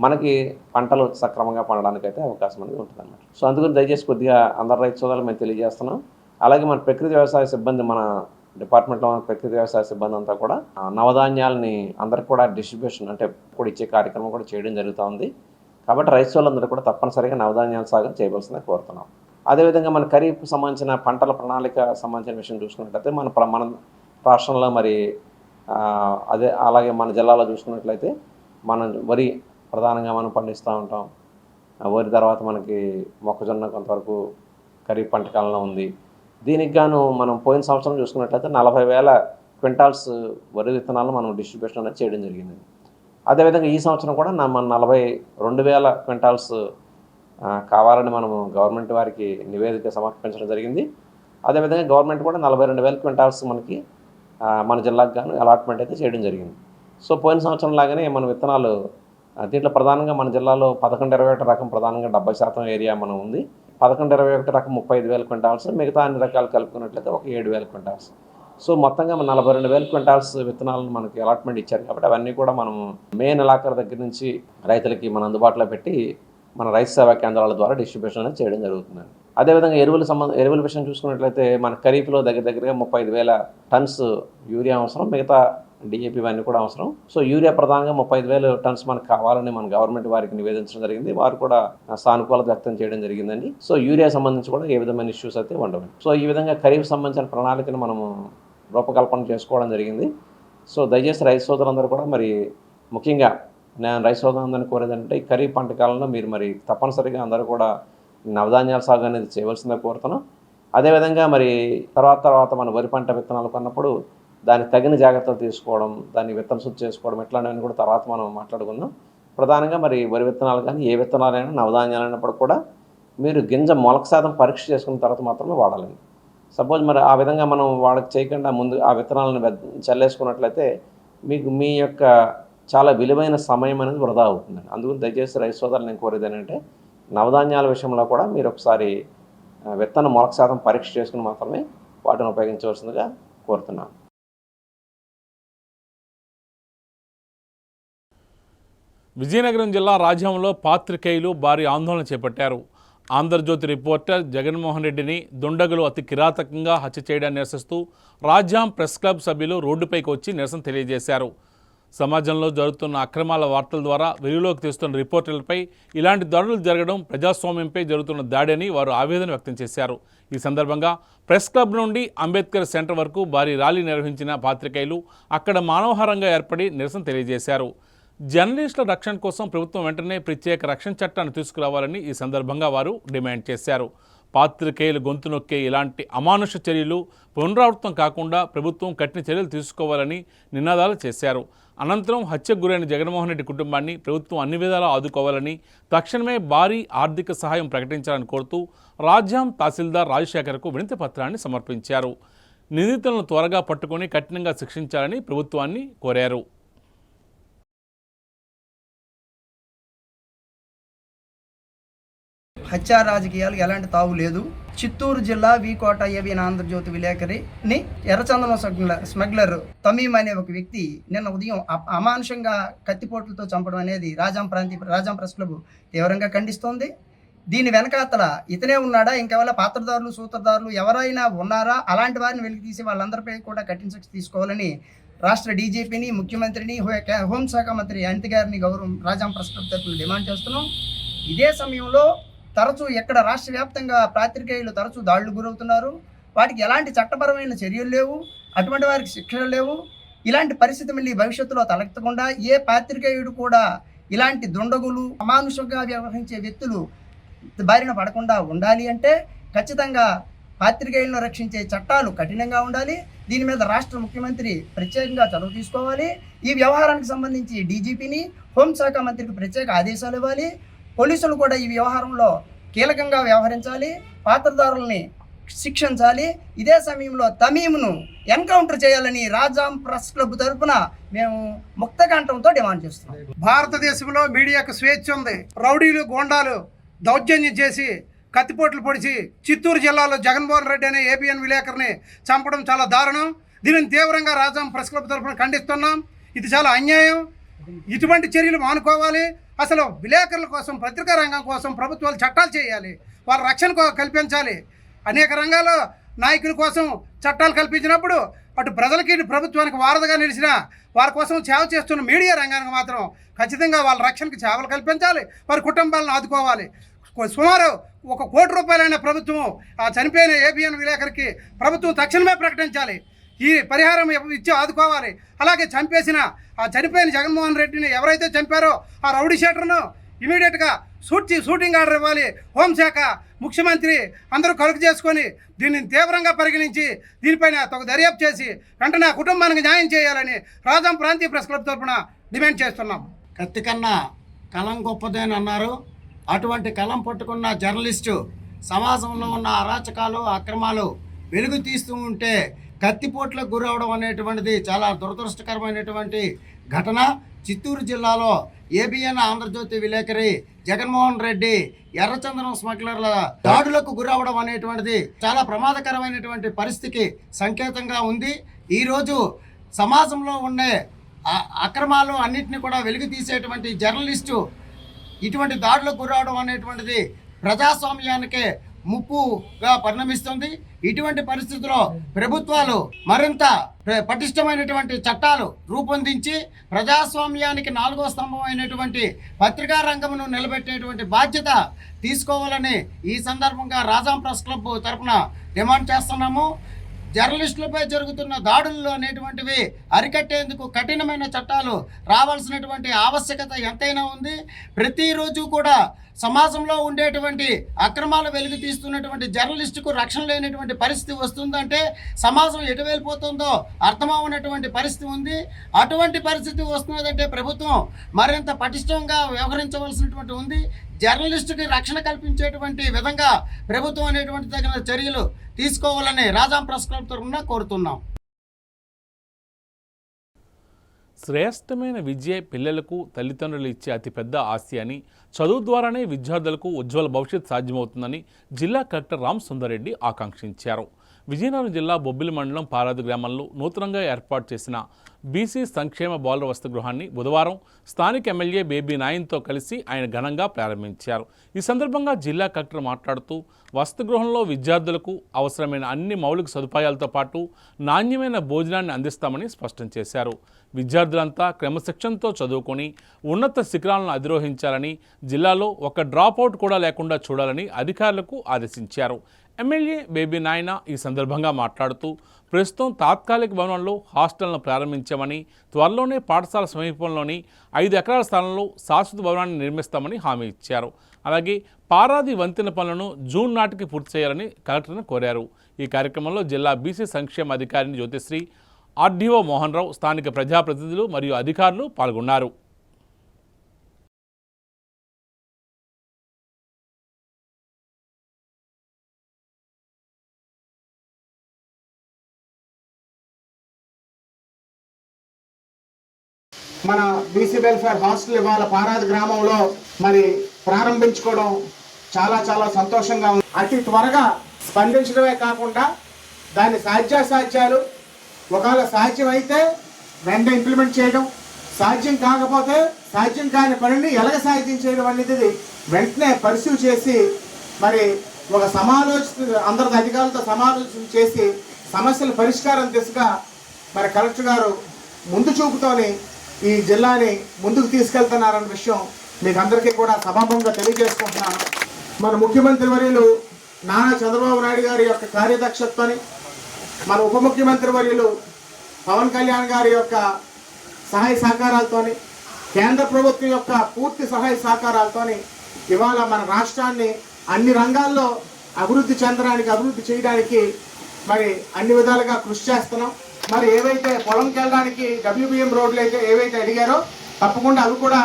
మనకి పంటలు సక్రమంగా పండడానికి అయితే అవకాశం అనేది ఉంటుంది అన్నమాట. సో అందుకని దయచేసి కొద్దిగా అందరు రైతు సోదరులు మేము తెలియజేస్తున్నాం. అలాగే మన ప్రకృతి వ్యవసాయ సిబ్బంది మన డిపార్ట్మెంట్లో ఉన్న ప్రకృతి వ్యవసాయ సిబ్బంది అంతా కూడా నవధాన్యాలని అందరికి కూడా డిస్ట్రిబ్యూషన్ అంటే కూడా ఇచ్చే కార్యక్రమం కూడా చేయడం జరుగుతూ ఉంది. కాబట్టి రైతు సోదరులందరూ కూడా తప్పనిసరిగా నవధాన్యాల సాగు చేయవలసిందని కోరుతున్నాం. అదేవిధంగా మన ఖరీఫ్ సంబంధించిన పంటల ప్రణాళిక సంబంధించిన విషయం చూసుకున్నట్లయితే మన రాష్ట్రంలో మరి అలాగే మన జిల్లాలో చూసుకున్నట్లయితే మనం వరి ప్రధానంగా మనం పండిస్తూ ఉంటాం. వరి తర్వాత మనకి మొక్కజొన్న కొంతవరకు ఖరీఫ్ పంట కాలంలో ఉంది. దీనికి గాను మనం పోయిన సంవత్సరం చూసుకున్నట్లయితే 40,000 క్వింటాల్స్ వరి విత్తనాలు మనం డిస్ట్రిబ్యూషన్ అనేది చేయడం జరిగింది. అదేవిధంగా ఈ సంవత్సరం కూడా మన 42,000 క్వింటాల్స్ కావాలని మనము గవర్నమెంట్ వారికి నివేదిక సమర్పించడం జరిగింది. అదేవిధంగా గవర్నమెంట్ కూడా 42,000 క్వింటాల్స్ మనకి మన జిల్లాకు గాను అలాట్మెంట్ అయితే చేయడం జరిగింది. సో పోయిన సంవత్సరం లాగానే మన విత్తనాలు దీంట్లో ప్రధానంగా మన జిల్లాలో 1121 రకం ప్రధానంగా 70% ఏరియా మనం ఉంది. 1121 రకం 35,000 క్వింటాల్స్, మిగతా అన్ని రకాలు కలుపుకున్నట్లయితే ఒక 7,000 క్వింటాల్స్. సో మొత్తంగా 42,000 క్వింటాల్స్ విత్తనాలను మనకి అలాట్మెంట్ ఇచ్చారు. కాబట్టి అవన్నీ కూడా మనం మే నెలాఖరు దగ్గర నుంచి రైతులకి మన అందుబాటులో పెట్టి మన రైతు సేవా కేంద్రాల ద్వారా డిస్ట్రిబ్యూషన్ అనేది చేయడం జరుగుతుందండి. అదేవిధంగా ఎరువుల విషయం చూసుకున్నట్లయితే మన ఖరీఫ్లో దగ్గరగా 35,000 టన్స్ యూరియా అవసరం, మిగతా డిఏపి ఇవన్నీ కూడా అవసరం. సో యూరియా ప్రధానంగా 35,000 టన్స్ మనకు కావాలని మన గవర్నమెంట్ వారికి నివేదించడం జరిగింది. వారు కూడా సానుకూలత వ్యక్తం చేయడం జరిగిందండి. సో యూరియా సంబంధించి కూడా ఏ విధమైన ఇష్యూస్ అయితే ఉండవు. సో ఈ విధంగా ఖరీఫ్ సంబంధించిన ప్రణాళికను మనము రూపకల్పన చేసుకోవడం జరిగింది. సో దయచేసి రైతు సోదరులందరూ కూడా మరి ముఖ్యంగా నేను రైతు సోదరులందరినీ కోరేదంటే ఈ ఖరీఫ్ పంట కాలంలో మీరు మరి తప్పనిసరిగా అందరూ కూడా నవధాన్యాల సాగు అనేది చేయవలసిందిగా కోరుతున్నాం. అదేవిధంగా మరి తర్వాత మన వరి పంట విత్తనాలు కొన్నప్పుడు దానికి తగిన జాగ్రత్తలు తీసుకోవడం, దాన్ని విత్తన శుద్ధి చేసుకోవడం ఇట్లాంటివన్నీ కూడా తర్వాత మనం మాట్లాడుకుందాం. ప్రధానంగా మరి వరి విత్తనాలు కానీ ఏ విత్తనాలైనా నవధాన్యాలు అయినప్పుడు కూడా మీరు గింజ మొలక శాతం పరీక్ష చేసుకున్న తర్వాత మాత్రమే వాడాలండి. సపోజ్ మరి ఆ విధంగా మనం వాళ్ళకి చేయకుండా ముందు ఆ విత్తనాలను చల్లేసుకున్నట్లయితే మీకు మీ యొక్క చాలా విలువైన సమయం అనేది వృధా అవుతుందండి. అందుకని దయచేసి రైతు సోదరులు నేను కోరేది ఏంటంటే నవధాన్యాల విషయంలో కూడా మీరు ఒకసారి విత్తన మొలక శాతం పరీక్ష చేసుకుని మాత్రమే వాటిని ఉపయోగించవలసిందిగా కోరుతున్నాను. విజయనగరం జిల్లా రాజ్యంలో పాత్రికేయులు భారీ ఆందోళన చేపట్టారు. ఆంధ్రజ్యోతి రిపోర్టర్ జగన్మోహన్ రెడ్డిని దుండగులు అతి కిరాతకంగా హత్య చేయడాన్ని నిరసిస్తూ రాజ్యం ప్రెస్ క్లబ్ సభ్యులు రోడ్డుపైకి వచ్చి నిరసన తెలియజేశారు. సమాజంలో జరుగుతున్న అక్రమాల వార్తల ద్వారా వెలుగులోకి తెస్తున్న రిపోర్టర్లపై ఇలాంటి దాడులు జరగడం ప్రజాస్వామ్యంపై జరుగుతున్న దాడి అని వారు ఆవేదన వ్యక్తం చేశారు. ఈ సందర్భంగా ప్రెస్ క్లబ్ నుండి అంబేద్కర్ సెంటర్ వరకు భారీ ర్యాలీ నిర్వహించిన పాత్రికేయులు అక్కడ మానవహారంగా ఏర్పడి నిరసన తెలియజేశారు. జర్నలిస్టుల రక్షణ కోసం ప్రభుత్వం వెంటనే ప్రత్యేక రక్షణ చట్టాన్ని తీసుకురావాలని ఈ సందర్భంగా వారు డిమాండ్ చేశారు. పాత్రికేయులు గొంతు నొక్కే ఇలాంటి అమానుష చర్యలు పునరావృతం కాకుండా ప్రభుత్వం కఠిన చర్యలు తీసుకోవాలని నినాదాలు చేశారు. అనంతరం హత్యకు గురైన జగన్మోహన్ రెడ్డి కుటుంబాన్ని ప్రభుత్వం అన్ని విధాలా ఆదుకోవాలని, తక్షణమే భారీ ఆర్థిక సహాయం ప్రకటించాలని కోరుతూ రాజ్యం తహసీల్దార్ రాజశేఖర్కు వినతి పత్రాన్ని సమర్పించారు. నిందితులను త్వరగా పట్టుకొని కఠినంగా శిక్షించాలని ప్రభుత్వాన్ని కోరారు. హత్యా రాజకీయాలు ఎలాంటి తావు లేదు. చిత్తూరు జిల్లా వీకోట ఏబిఎన్ ఆంధ్రజ్యోతి విలేకరిని ఎర్రచందనం స్మగ్లర్ తమీం అనే ఒక వ్యక్తి నిన్న ఉదయం అమానుషంగా కత్తిపోట్లతో చంపడం అనేది రాజాం ప్రెస్ క్లబ్ తీవ్రంగా ఖండిస్తోంది. దీని వెనకాతల ఇతనే ఉన్నాడా, ఇంకెవరైనా పాత్రదారులు సూత్రధారులు ఎవరైనా ఉన్నారా, అలాంటి వారిని వెలికి తీసి వాళ్ళందరిపై కూడా కఠిన శిక్ష తీసుకోవాలని రాష్ట్ర డీజీపీని, ముఖ్యమంత్రిని, హోంశాఖ మంత్రి అనిత గారిని రాజాం ప్రెస్ క్లబ్ తరఫున డిమాండ్ చేస్తున్నాం. ఇదే సమయంలో తరచూ ఎక్కడ రాష్ట్ర వ్యాప్తంగా పాత్రికేయులు తరచూ దాడులు గురవుతున్నారు. వాటికి ఎలాంటి చట్టపరమైన చర్యలు లేవు, అటువంటి వారికి శిక్షలు లేవు. ఇలాంటి పరిస్థితి మళ్ళీ భవిష్యత్తులో తలెత్తకుండా ఏ పాత్రికేయుడు కూడా ఇలాంటి దుండగులు అమానుషంగా వ్యవహరించే వ్యక్తులు బారిన పడకుండా ఉండాలి అంటే ఖచ్చితంగా పాత్రికేయులను రక్షించే చట్టాలు కఠినంగా ఉండాలి. దీని మీద రాష్ట్ర ముఖ్యమంత్రి ప్రత్యేకంగా చొరవ తీసుకోవాలి. ఈ వ్యవహారానికి సంబంధించి డీజీపీని, హోంశాఖ మంత్రికి ప్రత్యేక ఆదేశాలు ఇవ్వాలి. పోలీసులు కూడా ఈ వ్యవహారంలో కీలకంగా వ్యవహరించాలి, పాత్రదారుల్ని శిక్షించాలి. ఇదే సమయంలో తమీమును ఎన్కౌంటర్ చేయాలని రాజాం ప్రెస్ క్లబ్ తరఫున మేము ముక్తకంఠంతో డిమాండ్ చేస్తున్నాం. భారతదేశంలో మీడియాకు స్వేచ్ఛ ఉంది. రౌడీలు, గోండాలు దౌర్జన్యం చేసి కత్తిపోట్లు పొడిచి చిత్తూరు జిల్లాలో జగన్మోహన్ రెడ్డి అనే ఏబిఎన్ విలేకరిని చంపడం చాలా దారుణం. దీనిని తీవ్రంగా రాజాం ప్రెస్ క్లబ్ తరఫున ఖండిస్తున్నాం. ఇది చాలా అన్యాయం. ఇటువంటి చర్యలు మానుకోవాలి. అసలు విలేకరుల కోసం, పత్రికా రంగం కోసం ప్రభుత్వాలు చట్టాలు చేయాలి, వాళ్ళ రక్షణ కల్పించాలి. అనేక రంగాల్లో నాయకుల కోసం చట్టాలు కల్పించినప్పుడు అటు ప్రజలకి ఇటు ప్రభుత్వానికి వారధిగా నిలిచిన వారి కోసం సేవ చేస్తున్న మీడియా రంగానికి మాత్రం ఖచ్చితంగా వాళ్ళ రక్షణకు సేవలు కల్పించాలి, వారి కుటుంబాలను ఆదుకోవాలి. సుమారు 1 కోటి రూపాయలైన ప్రభుత్వం ఆ చనిపోయిన ఏబిఎన్ విలేకరికి ప్రభుత్వం తక్షణమే ప్రకటించాలి. ఈ పరిహారం ఇచ్చి ఆదుకోవాలి. అలాగే ఆ చనిపోయిన జగన్మోహన్ రెడ్డిని ఎవరైతే చంపారో ఆ రౌడీ షీటర్ను ఇమీడియట్గా షూటింగ్ ఆర్డర్ ఇవ్వాలి. హోంశాఖ, ముఖ్యమంత్రి అందరూ కలుగు చేసుకొని దీన్ని తీవ్రంగా పరిగణించి దీనిపైన దర్యాప్తు చేసి వెంటనే ఆ కుటుంబానికి న్యాయం చేయాలని రాజాం ప్రాంతీయ ప్రెస్ క్లబ్ తరఫున డిమాండ్ చేస్తున్నాం. కత్తి కన్నా కలం గొప్పదని అన్నారు. అటువంటి కలం పట్టుకున్న జర్నలిస్టు సమాజంలో ఉన్న అరాచకాలు, అక్రమాలు వెలుగు తీస్తూ ఉంటే కత్తిపోట్లకు గురవడం అనేటువంటిది చాలా దురదృష్టకరమైనటువంటి ఘటన. చిత్తూరు జిల్లాలో ఏబిఎన్ ఆంధ్రజ్యోతి విలేకరి జగన్మోహన్ రెడ్డి ఎర్రచందనం స్మగ్లర్ల దాడులకు గురవడం అనేటువంటిది చాలా ప్రమాదకరమైనటువంటి పరిస్థితికి సంకేతంగా ఉంది. ఈరోజు సమాజంలో ఉండే అక్రమాలు అన్నింటినీ కూడా వెలుగు తీసేటువంటి జర్నలిస్టు ఇటువంటి దాడులకు గురవడం అనేటువంటిది ప్రజాస్వామ్యానికే ముప్పుగా పరిణమిస్తుంది. ఇటువంటి పరిస్థితుల్లో ప్రభుత్వాలు మరింత పటిష్టమైనటువంటి చట్టాలు రూపొందించి ప్రజాస్వామ్యానికి 4వ స్తంభం అయినటువంటి పత్రికా రంగమును నిలబెట్టేటువంటి బాధ్యత తీసుకోవాలని ఈ సందర్భంగా రాజాం ప్రెస్ క్లబ్ తరఫున డిమాండ్ చేస్తున్నాము. జర్నలిస్టులపై జరుగుతున్న దాడులు అనేటువంటివి అరికట్టేందుకు కఠినమైన చట్టాలు రావాల్సినటువంటి ఆవశ్యకత ఎంతైనా ఉంది. ప్రతిరోజు కూడా సమాజంలో ఉండేటువంటి అక్రమాలు వెలుగు తీస్తున్నటువంటి జర్నలిస్టుకు రక్షణ లేనటువంటి పరిస్థితి వస్తుందంటే సమాజం ఎటు వెళ్ళిపోతుందో అర్థమవునటువంటి పరిస్థితి ఉంది. అటువంటి పరిస్థితి వస్తున్నదంటే ప్రభుత్వం మరింత పటిష్టంగా వ్యవహరించవలసినటువంటి ఉంది. జర్నలిస్టుకి రక్షణ కల్పించేటువంటి విధంగా ప్రభుత్వం అనేటువంటి తగిన చర్యలు తీసుకోవాలని రాజాం ప్రెస్ క్లబ్ తరఫున కోరుతున్నాం. శ్రేష్టమైన విద్య పిల్లలకు తల్లిదండ్రులు ఇచ్చే అతిపెద్ద ఆస్తి అని, చదువు ద్వారానే విద్యార్థులకు ఉజ్వల భవిష్యత్ సాధ్యమవుతుందని జిల్లా కలెక్టర్ రామ్ సుందర్ రెడ్డి ఆకాంక్షించారు. విజయనగరం జిల్లా బొబ్బిలి మండలం పారాదు గ్రామంలో నూతనంగా ఏర్పాటు చేసిన బీసీ సంక్షేమ బాలుర వసతి గృహాన్ని బుధవారం స్థానిక ఎమ్మెల్యే బేబీ నాయన్తో కలిసి ఆయన ఘనంగా ప్రారంభించారు. ఈ సందర్భంగా జిల్లా కలెక్టర్ మాట్లాడుతూ వసతి గృహంలో విద్యార్థులకు అవసరమైన అన్ని మౌలిక సదుపాయాలతో పాటు నాణ్యమైన భోజనాన్ని అందిస్తామని స్పష్టం చేశారు. విద్యార్థులంతా క్రమశిక్షణతో చదువుకొని ఉన్నత శిఖరాలను అధిరోహించాలని, జిల్లాలో ఒక డ్రాప్అవుట్ కూడా లేకుండా చూడాలని అధికారులకు ఆదేశించారు. ఎమ్మెల్యే బేబీ నాయన ఈ సందర్భంగా మాట్లాడుతూ ప్రస్తుతం తాత్కాలిక భవనంలో హాస్టల్ను ప్రారంభించామని, త్వరలోనే పాఠశాల సమీపంలోని 5 ఎకరాల స్థలంలో శాశ్వత భవనాన్ని నిర్మిస్తామని హామీ ఇచ్చారు. అలాగే పారాది వంతెన పనులను జూన్ నాటికి పూర్తి చేయాలని కలెక్టర్ను కోరారు. ఈ కార్యక్రమంలో జిల్లా బీసీ సంక్షేమ అధికారిని జ్యోతిశ్రీ, ఆర్డీఓ మోహన్ రావు, స్థానిక ప్రజాప్రతినిధులు మరియు అధికారులు పాల్గొన్నారు. మన బీసీ వెల్ఫేర్ హాస్టల్ ఇవాళ పారాది గ్రామంలో మరి ప్రారంభించుకోవడం చాలా చాలా సంతోషంగా ఉంది. అతి త్వరగా స్పందించడమే కాకుండా దాని సాధ్యాసాధ్యాలు ఒకవేళ సాధ్యం అయితే వెంటనే ఇంప్లిమెంట్ చేయడం, సాధ్యం కాకపోతే సాధ్యం కాని పనిని ఎలాగ సాధ్యం చేయడం అనేది వెంటనే పరిశీలి చేసి మరి ఒక అందరి అధికారులతో సమాలోచన చేసి సమస్యల పరిష్కారం దిశగా మరి కలెక్టర్ గారు ముందు చూపుతోని ఈ జిల్లాని ముందుకు తీసుకెళ్తున్నారన్న విషయం మీకు అందరికీ కూడా సభాముఖంగా తెలియజేసుకుంటున్నాను. మన ముఖ్యమంత్రి వర్యులు నారా చంద్రబాబు నాయుడు గారి యొక్క కార్యదక్షతని, మన ఉప ముఖ్యమంత్రి వర్యులు పవన్ కళ్యాణ్ గారి యొక్క సహాయ సహకారాలతోని, కేంద్ర ప్రభుత్వం యొక్క పూర్తి సహాయ సహకారాలతోని ఇవాళ మన రాష్ట్రాన్ని అన్ని రంగాల్లో అభివృద్ధి చేయడానికి మరి అన్ని విధాలుగా కృషి చేస్తున్నాం. మరి ఏవైతే పొలంకి వెళ్ళడానికి WBM రోడ్లు అయితే ఏవైతే అడిగారో తప్పకుండా అవి కూడా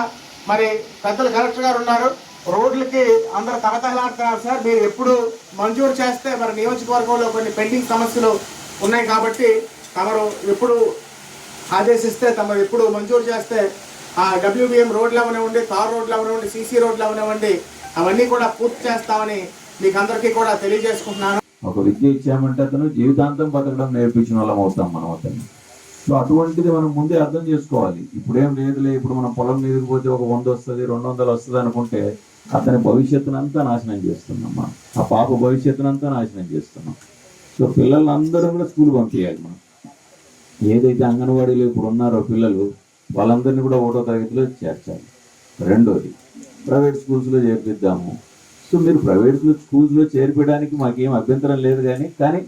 మరి పెద్దలు కలెక్టర్ గారు ఉన్నారు, రోడ్లకి అందరూ తగతగలాడుతున్నారు సార్. మీరు ఎప్పుడు మంజూరు చేస్తే మరి నియోజకవర్గంలో కొన్ని పెండింగ్ సమస్యలు ఉన్నాయి కాబట్టి తమరు ఎప్పుడు ఆదేశిస్తే తమరు ఎప్పుడు మంజూరు చేస్తే ఆ WBM రోడ్లు అవనివ్వండి, తార్ రోడ్లు అవనివ్వండి, CC రోడ్లు అవనివ్వండి, అవన్నీ కూడా పూర్తి చేస్తామని మీకు అందరికీ కూడా తెలియజేసుకుంటున్నాను. ఒక విద్య ఇచ్చామంటే అతను జీవితాంతం బతకడం నేర్పించిన వాళ్ళం అవుతాం మనం అతన్ని. సో అటువంటిది మనం ముందే అర్థం చేసుకోవాలి. ఇప్పుడేం లేదులే, ఇప్పుడు మనం పొలం మీదకి పోతే ఒక 100 వస్తుంది 200 వస్తుంది అనుకుంటే అతని భవిష్యత్తునంతా నాశనం చేస్తున్నాం మనం. ఆ పాప భవిష్యత్తునంతా నాశనం చేస్తున్నాం. సో పిల్లలందరూ కూడా స్కూల్ పంపించాలి మనం. ఏదైతే అంగన్వాడీలో ఇప్పుడు ఉన్నారో పిల్లలు వాళ్ళందరినీ కూడా 1వ తరగతిలో చేర్చాలి. రెండోది ప్రైవేట్ స్కూల్స్లో చేర్పిద్దాము. సో మీరు ప్రైవేట్ స్కూల్స్లో చేర్పడానికి మాకేం అభ్యంతరం లేదు, కానీ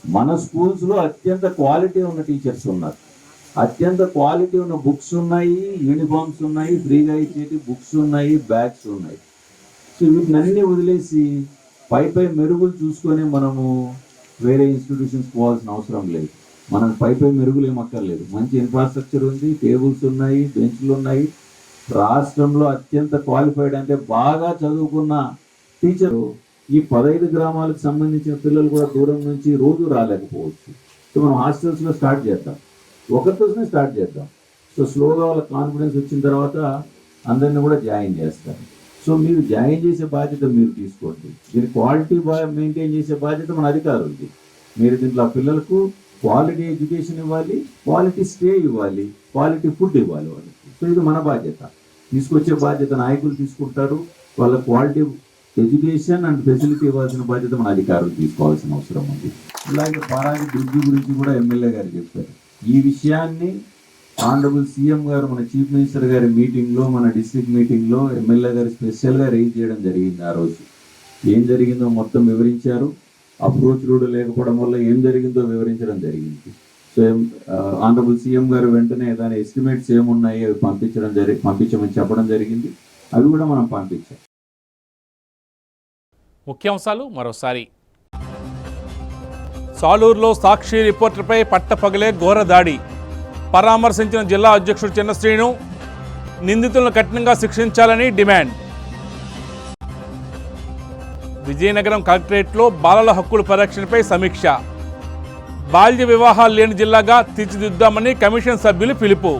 మన స్కూల్స్లో అత్యంత క్వాలిటీ ఉన్న టీచర్స్ ఉన్నారు, అత్యంత క్వాలిటీ ఉన్న బుక్స్ ఉన్నాయి, యూనిఫామ్స్ ఉన్నాయి, ఫ్రీగా ఇచ్చేటి బుక్స్ ఉన్నాయి, బ్యాగ్స్ ఉన్నాయి. సో వీటినన్నీ వదిలేసి పై మెరుగులు చూసుకొని మనము వేరే ఇన్స్టిట్యూషన్స్ పోవాల్సిన అవసరం లేదు. మనం పై మెరుగులు ఏమక్కర్లేదు. మంచి ఇన్ఫ్రాస్ట్రక్చర్ ఉంది, టేబుల్స్ ఉన్నాయి, బెంచ్లు ఉన్నాయి. రాష్ట్రంలో అత్యంత క్వాలిఫైడ్ అంటే బాగా చదువుకున్న టీచరు ఈ 15 గ్రామాలకు సంబంధించిన పిల్లలు కూడా దూరం నుంచి రోజు రాలేకపోవచ్చు. సో మనం హాస్టల్స్లో స్టార్ట్ చేద్దాం, ఒకరితోనే స్టార్ట్ చేద్దాం. సో స్లోగా వాళ్ళ కాన్ఫిడెన్స్ వచ్చిన తర్వాత అందరినీ కూడా జాయిన్ చేస్తారు. సో మీరు జాయిన్ చేసే బాధ్యత మీరు తీసుకోండి. దీని క్వాలిటీ మెయింటైన్ చేసే బాధ్యత మన అధికారులది. మీరు దీంట్లో పిల్లలకు క్వాలిటీ ఎడ్యుకేషన్ ఇవ్వాలి, క్వాలిటీ స్టే ఇవ్వాలి, క్వాలిటీ ఫుడ్ ఇవ్వాలి వాళ్ళకి. సో ఇది మన బాధ్యత. తీసుకొచ్చే బాధ్యత నాయకులు తీసుకుంటారు. వాళ్ళ క్వాలిటీ ఎడ్యుకేషన్ అండ్ ఫెసిలిటీ ఇవ్వాల్సిన బాధ్యత మన అధికారులు తీసుకోవాల్సిన అవసరం ఉంది. ఇలాగే పారాది బ్రిడ్జి గురించి కూడా ఎమ్మెల్యే గారు చెప్పారు. ఈ విషయాన్ని ఆనరబుల్ సీఎం గారు మన చీఫ్ మినిస్టర్ గారి మీటింగ్లో, మన డిస్ట్రిక్ట్ మీటింగ్లో ఎమ్మెల్యే గారు స్పెషల్గా రైజ్ చేయడం జరిగింది. ఆ రోజు ఏం జరిగిందో మొత్తం వివరించారు. అప్రోచ్ రోడ్ లేకపోవడం వల్ల ఏం జరిగిందో వివరించడం జరిగింది. సో ఆనరబుల్ సీఎం గారు వెంటనే దాని ఎస్టిమేట్స్ ఏమున్నాయి అవి పంపించమని చెప్పడం జరిగింది. అవి కూడా మనం పంపించాం. ముఖ్యాంశాలు మరోసారి. సాలూరులో సాక్షి రిపోర్టర్పై పట్టపగలే ఘోర దాడి. పరామర్శించిన జిల్లా అధ్యక్షుడు చిన్న శ్రీను. నిందితులను కఠినంగా శిక్షించాలని డిమాండ్. విజయనగరం కలెక్టరేట్లో బాలల హక్కుల పరిరక్షణపై సమీక్ష. బాల్య వివాహాలు లేని జిల్లాగా తీర్చిదిద్దామని కమిషన్ సభ్యులు పిలుపు.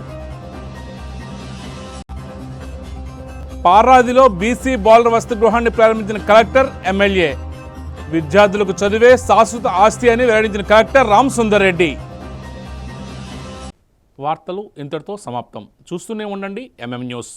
పారాదిలో బీసీ బాలుర వసతి గృహాన్ని ప్రారంభించిన కలెక్టర్, ఎమ్మెల్యే. విద్యార్థులకు చదివే శాశ్వత ఆస్తి అని వెల్లడించిన కలెక్టర్ రామ్ సుందర్ రెడ్డి. వార్తలు ఇంతటితో సమాప్తం. చూస్తూనే ఉండండి MM న్యూస్.